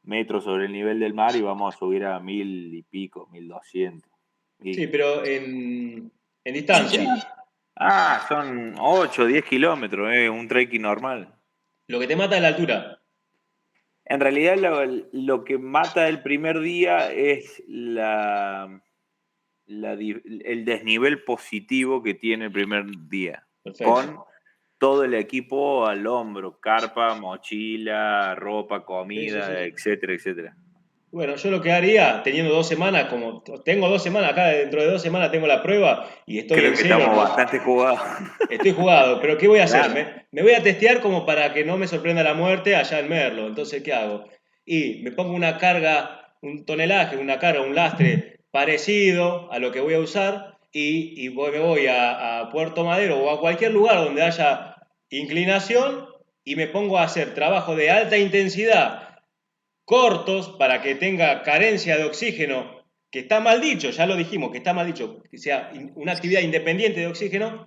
metros sobre el nivel del mar, y vamos a subir a 1000 y pico, 1200. Sí, pero en distancia. Son 8, 10 kilómetros, un trekking normal. Lo que te mata es la altura. En realidad lo que mata el primer día es el desnivel positivo que tiene el primer día. Perfecto. Con todo el equipo al hombro, carpa, mochila, ropa, comida, Sí. etcétera, etcétera. Bueno, yo lo que haría, teniendo 2 semanas, como tengo 2 semanas, acá dentro de 2 semanas tengo la prueba y estoy Creo en que cero, estamos ¿no? bastante jugados. Estoy jugado, pero ¿qué voy a hacer? Claro. Me voy a testear como para que no me sorprenda la muerte allá en Merlo. Entonces, ¿qué hago? Y me pongo una carga, un tonelaje, una carga, un lastre parecido a lo que voy a usar y me voy a Puerto Madero o a cualquier lugar donde haya inclinación y me pongo a hacer trabajo de alta intensidad cortos para que tenga carencia de oxígeno, que está mal dicho, ya lo dijimos, que está mal dicho, que sea una actividad independiente de oxígeno,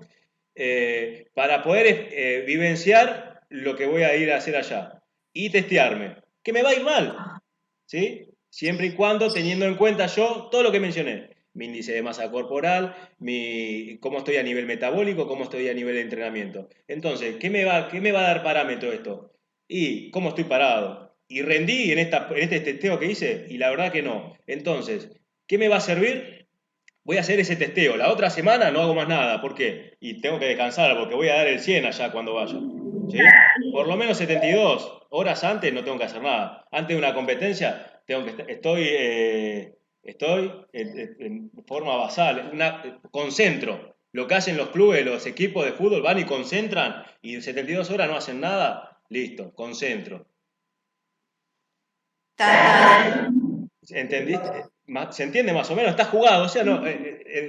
para poder vivenciar lo que voy a ir a hacer allá y testearme, que me va a ir mal, ¿sí? Siempre y cuando teniendo en cuenta yo todo lo que mencioné, mi índice de masa corporal, cómo estoy a nivel metabólico, cómo estoy a nivel de entrenamiento. Entonces, ¿qué me va a dar parámetro esto? Y cómo estoy parado. Y rendí en este testeo que hice y la verdad que no. Entonces, ¿qué me va a servir? Voy a hacer ese testeo. La otra semana no hago más nada. ¿Por qué? Y tengo que descansar porque voy a dar el 100 allá cuando vaya. ¿Sí? Por lo menos 72 horas antes no tengo que hacer nada. Antes de una competencia estoy en forma basal. Concentro. Lo que hacen los clubes, los equipos de fútbol van y concentran y en 72 horas no hacen nada. Listo, concentro. ¿Entendiste? ¿Se entiende más o menos? Está jugado, o sea, no,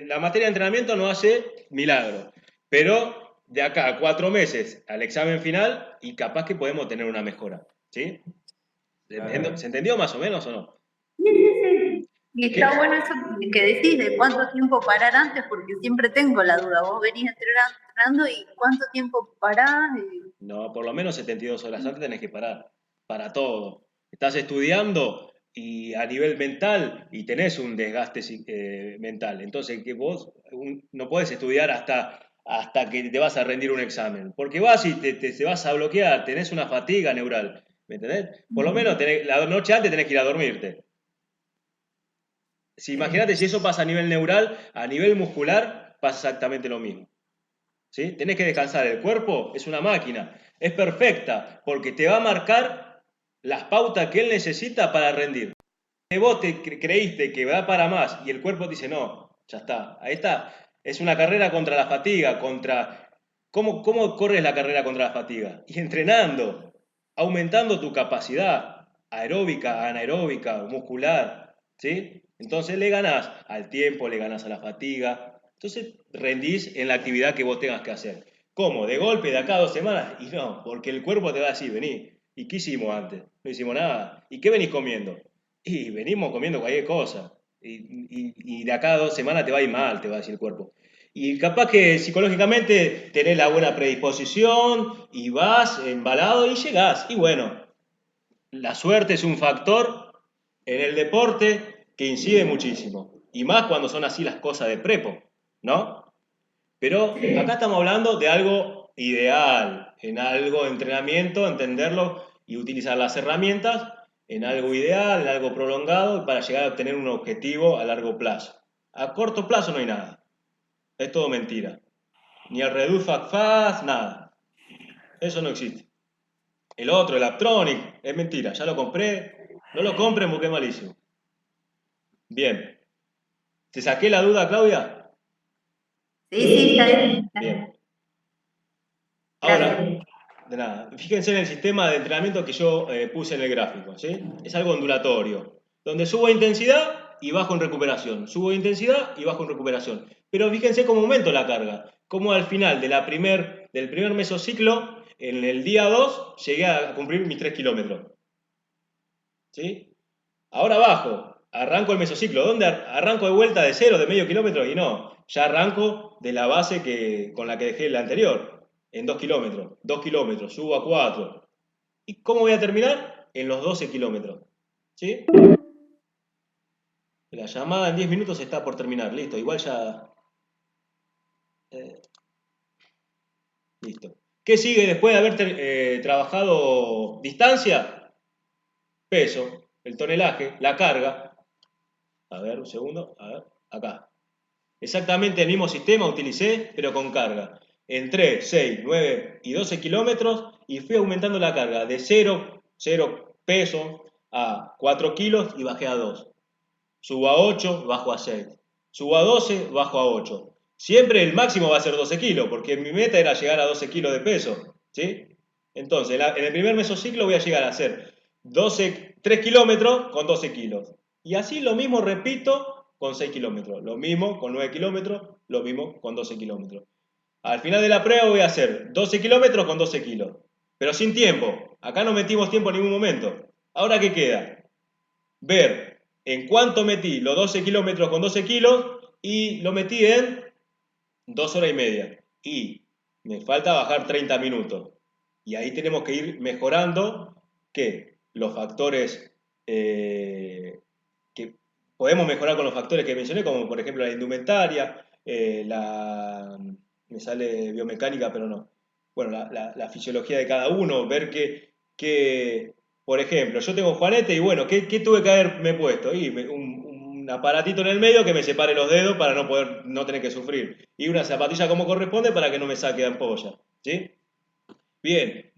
la materia de entrenamiento no hace milagro, pero de acá a 4 meses al examen final y capaz que podemos tener una mejora, ¿sí? ¿Se entendió más o menos o no? Sí. Y ¿Qué? está bueno eso que decís de cuánto tiempo parar antes, porque siempre tengo la duda. Vos venís entrenando y cuánto tiempo parás. No, por lo menos 72 horas antes tenés que parar, para todo. Estás estudiando y a nivel mental y tenés un desgaste mental. Entonces, que vos no podés estudiar hasta que te vas a rendir un examen, porque vas y te vas a bloquear, tenés una fatiga neural, ¿me entendés? Por lo menos la noche antes tenés que ir a dormirte. Imagínate si eso pasa a nivel neural, a nivel muscular pasa exactamente lo mismo. ¿Sí? Tenés que descansar. El cuerpo es una máquina, es perfecta, porque te va a marcar las pautas que él necesita para rendir. Si vos creíste que va para más y el cuerpo te dice, no, ya está, ahí está. Es una carrera contra la fatiga, ¿Cómo corres la carrera contra la fatiga? Y entrenando, aumentando tu capacidad aeróbica, anaeróbica, muscular, ¿sí? Entonces le ganás al tiempo, le ganás a la fatiga, entonces rendís en la actividad que vos tengas que hacer. ¿Cómo? ¿De golpe de acá a 2 semanas? Y no, porque el cuerpo te va a decir, vení. ¿Y qué hicimos antes? No hicimos nada. ¿Y qué venís comiendo? Y venimos comiendo cualquier cosa. Y de acá a 2 semanas te va a ir mal, te va a decir el cuerpo. Y capaz que psicológicamente tenés la buena predisposición y vas embalado y llegás. Y bueno, la suerte es un factor en el deporte que incide muchísimo. Y más cuando son así las cosas de prepo, ¿no? Pero acá estamos hablando de algo ideal, en algo de entrenamiento, entenderlo y utilizar las herramientas en algo ideal, en algo prolongado, para llegar a obtener un objetivo a largo plazo. A corto plazo no hay nada. Es todo mentira. Ni el Reduce Fast, nada. Eso no existe. El otro, el Aptronic, es mentira. Ya lo compré. No lo compren porque es malísimo. Bien. ¿Te saqué la duda, Claudia? Sí, está bien. Bien. Ahora, De nada. Fíjense en el sistema de entrenamiento que yo puse en el gráfico, ¿sí? Es algo ondulatorio, donde subo intensidad y bajo en recuperación. Subo intensidad y bajo en recuperación. Pero fíjense cómo aumento la carga. Cómo al final del primer mesociclo, en el día 2, llegué a cumplir mis 3 kilómetros. ¿Sí? Ahora bajo, arranco el mesociclo. ¿Dónde arranco de vuelta de cero, de medio kilómetro? Y no, ya arranco de la base con la que dejé el anterior, en 2 kilómetros. 2 kilómetros, subo a 4. ¿Y cómo voy a terminar? En los 12 kilómetros. ¿Sí? La llamada en 10 minutos está por terminar. Listo, igual ya... listo. ¿Qué sigue después de haber trabajado distancia? Peso, el tonelaje, la carga. A ver, un segundo. A ver, acá. Exactamente el mismo sistema utilicé, pero con carga. Entré 6, 9 y 12 kilómetros y fui aumentando la carga de 0 pesos a 4 kilos y bajé a 2. Subo a 8, bajo a 6. Subo a 12, bajo a 8. Siempre el máximo va a ser 12 kilos, porque mi meta era llegar a 12 kilos de peso. ¿Sí? Entonces, en el primer mesociclo voy a llegar a hacer 3 kilómetros con 12 kilos. Y así lo mismo repito con 6 kilómetros. Lo mismo con 9 kilómetros, lo mismo con 12 kilómetros. Al final de la prueba voy a hacer 12 kilómetros con 12 kilos. Pero sin tiempo. Acá no metimos tiempo en ningún momento. Ahora, ¿qué queda? Ver en cuánto metí los 12 kilómetros con 12 kilos y lo metí en 2 horas y media. Y me falta bajar 30 minutos. Y ahí tenemos que ir mejorando que los factores que podemos mejorar con los factores que mencioné, como por ejemplo la indumentaria, me sale biomecánica, pero no. Bueno, la fisiología de cada uno, ver que por ejemplo, yo tengo juanete y bueno, ¿qué tuve que haberme puesto? Y un aparatito en el medio que me separe los dedos para no tener que sufrir. Y una zapatilla como corresponde para que no me saque de ampolla. ¿Sí? Bien.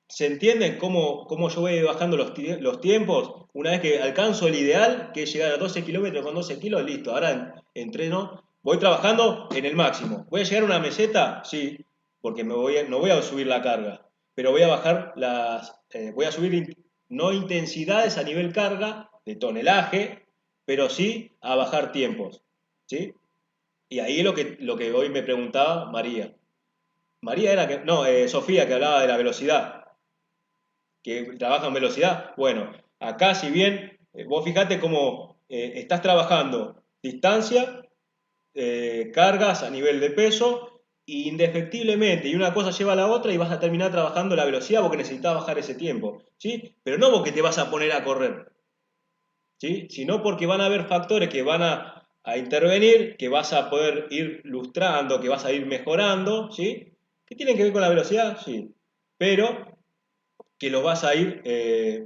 ¿Se entienden cómo yo voy bajando los tiempos? Una vez que alcanzo el ideal, que es llegar a 12 kilómetros con 12 kilos, listo. Ahora entreno, voy trabajando en el máximo. ¿Voy a llegar a una meseta? Sí, porque no voy a subir la carga, pero voy a bajar voy a subir no intensidades a nivel carga, de tonelaje, pero sí a bajar tiempos. ¿Sí? Y ahí es lo que hoy me preguntaba María. Sofía, que hablaba de la velocidad, que trabaja en velocidad. Bueno, acá si bien vos fijate cómo estás trabajando distancia, cargas a nivel de peso, e indefectiblemente, y una cosa lleva a la otra y vas a terminar trabajando la velocidad porque necesitas bajar ese tiempo, ¿sí? Pero no porque te vas a poner a correr, ¿sí? Sino porque van a haber factores que van a intervenir, que vas a poder ir lustrando, que vas a ir mejorando, ¿sí? ¿Que tienen que ver con la velocidad? Sí. Pero que los vas a ir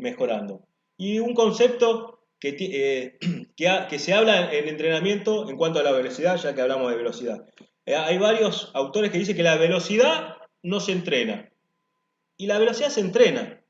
mejorando. Y un concepto que se habla en entrenamiento en cuanto a la velocidad, ya que hablamos de velocidad. Hay varios autores que dicen que la velocidad no se entrena. Y la velocidad se entrena.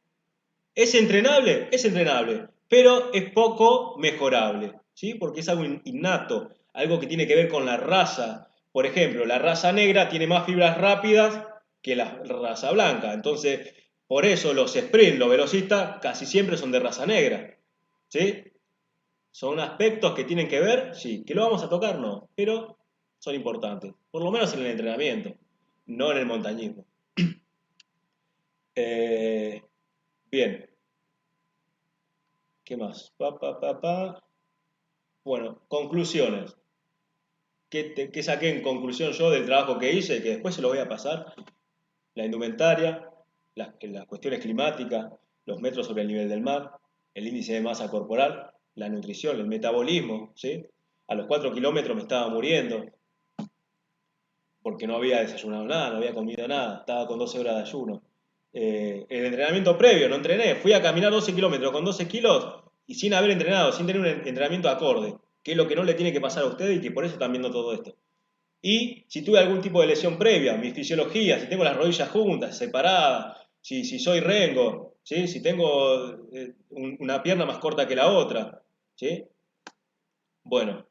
¿Es entrenable? Es entrenable, pero es poco mejorable, ¿sí? Porque es algo innato, algo que tiene que ver con la raza. Por ejemplo, la raza negra tiene más fibras rápidas que la raza blanca. Entonces, por eso los sprint, los velocistas, casi siempre son de raza negra, ¿sí? ¿Son aspectos que tienen que ver? Sí. ¿Que lo vamos a tocar? No. Pero son importantes. Por lo menos en el entrenamiento, no en el montañismo. Bien. ¿Qué más? Bueno, conclusiones. ¿Qué saqué en conclusión yo del trabajo que hice? Que después se lo voy a pasar. La indumentaria, las cuestiones climáticas, los metros sobre el nivel del mar, el índice de masa corporal, la nutrición, el metabolismo, ¿sí? A los 4 kilómetros me estaba muriendo porque no había desayunado nada, no había comido nada, estaba con 12 horas de ayuno. El entrenamiento previo, no entrené, fui a caminar 12 kilómetros con 12 kilos y sin haber entrenado, sin tener un entrenamiento acorde, que es lo que no le tiene que pasar a ustedes y que por eso están viendo todo esto. Y si tuve algún tipo de lesión previa, mi fisiología, si tengo las rodillas juntas, separadas, si soy rengo, ¿sí? Si tengo una pierna más corta que la otra, ¿sí? Bueno,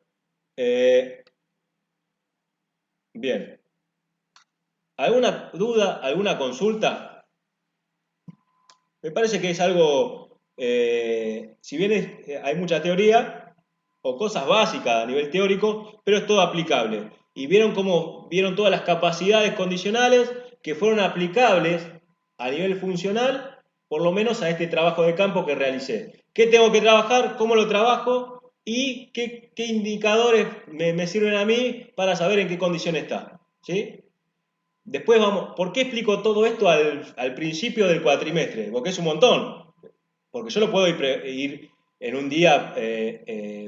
bien. ¿Alguna duda, alguna consulta? Me parece que es algo, si bien hay mucha teoría o cosas básicas a nivel teórico, pero es todo aplicable. Y vieron todas las capacidades condicionales que fueron aplicables a nivel funcional, por lo menos a este trabajo de campo que realicé. ¿Qué tengo que trabajar? ¿Cómo lo trabajo? ¿Y qué indicadores me sirven a mí para saber en qué condición está? ¿Sí? Después vamos, ¿por qué explico todo esto al principio del cuatrimestre? Porque es un montón. Porque yo lo puedo ir en un día,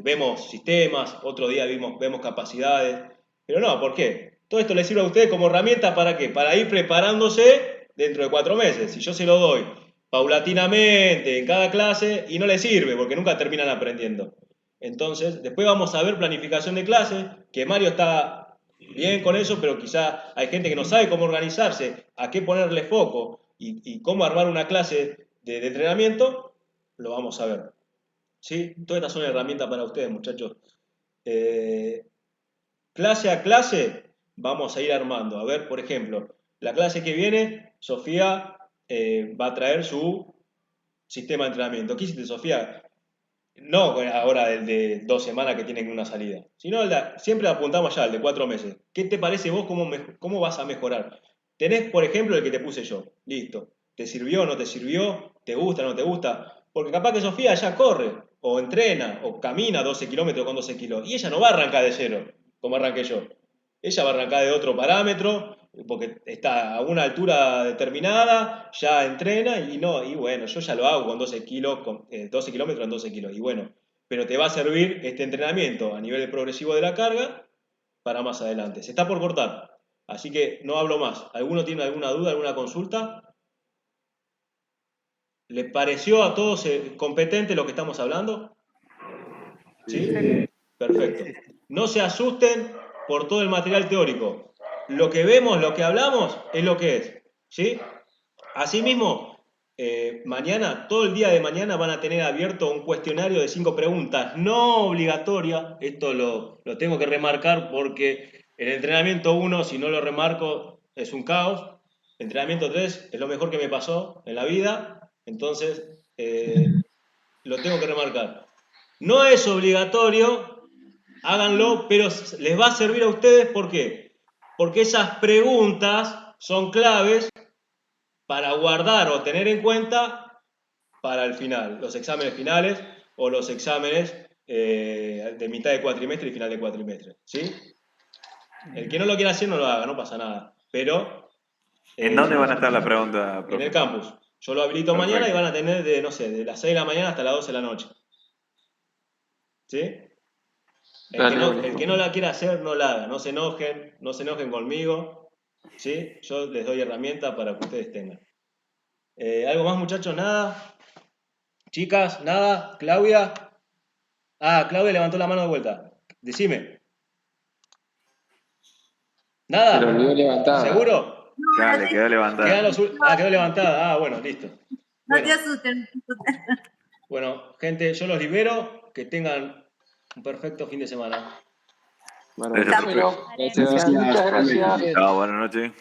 vemos sistemas, otro día vemos capacidades, pero no, ¿por qué? Todo esto les sirve a ustedes como herramienta ¿para qué? Para ir preparándose dentro de 4 meses. Si yo se lo doy paulatinamente en cada clase y no les sirve porque nunca terminan aprendiendo. Entonces, después vamos a ver planificación de clases, que Mario está bien con eso, pero quizá hay gente que no sabe cómo organizarse, a qué ponerle foco y cómo armar una clase de entrenamiento, lo vamos a ver. ¿Sí? Todas estas son herramientas para ustedes, muchachos. Clase a clase vamos a ir armando. A ver, por ejemplo, la clase que viene, Sofía va a traer su sistema de entrenamiento. ¿Qué hiciste, Sofía? No ahora el de 2 semanas que tienen una salida, sino siempre apuntamos ya al de 4 meses. ¿Qué te parece vos? ¿Cómo vas a mejorar? Tenés, por ejemplo, el que te puse yo. Listo. ¿Te sirvió o no te sirvió? ¿Te gusta o no te gusta? Porque capaz que Sofía ya corre, o entrena, o camina 12 kilómetros con 12 kilos. Y ella no va a arrancar de cero, como arranqué yo. Ella va a arrancar de otro parámetro, porque está a una altura determinada, ya entrena y bueno, yo ya lo hago con 12 kilómetros en 12 kilos. Y bueno, pero te va a servir este entrenamiento a nivel progresivo de la carga para más adelante. Se está por cortar, así que no hablo más. ¿Alguno tiene alguna duda, alguna consulta? ¿Le pareció a todos competente lo que estamos hablando? ¿Sí? Perfecto. No se asusten por todo el material teórico. Lo que vemos, lo que hablamos, es lo que es. ¿Sí? Asimismo, mañana, todo el día de mañana van a tener abierto un cuestionario de 5 preguntas, no obligatoria. Esto lo tengo que remarcar porque el entrenamiento 1, si no lo remarco, es un caos. El entrenamiento 3 es lo mejor que me pasó en la vida. Entonces, lo tengo que remarcar. No es obligatorio, háganlo, pero les va a servir a ustedes, ¿por qué? Porque esas preguntas son claves para guardar o tener en cuenta para el final, los exámenes finales o los exámenes de mitad de cuatrimestre y final de cuatrimestre, ¿sí? El que no lo quiera hacer no lo haga, no pasa nada, pero... ¿En dónde van a estar las preguntas, En el profe? campus. Yo lo habilito Perfecto. mañana y van a tener de, no sé, de las 6 de la mañana hasta las 12 de la noche. ¿Sí? El que no la quiera hacer, no la haga. No se enojen conmigo. ¿Sí? Yo les doy herramientas para que ustedes tengan. ¿Algo más, muchachos? ¿Nada? ¿Chicas? ¿Nada? ¿Claudia? Ah, Claudia levantó la mano de vuelta. Decime. ¿Nada? Se lo olvidó levantada. ¿Seguro? Dale, quedó levantada. Quedó levantada. Ah, bueno, listo. No Bueno. te asustes. Bueno, gente, yo los libero. Que tengan un perfecto fin de semana. Maravilloso. Perfecto. Gracias. Muchas gracias. Chao, buenas noches.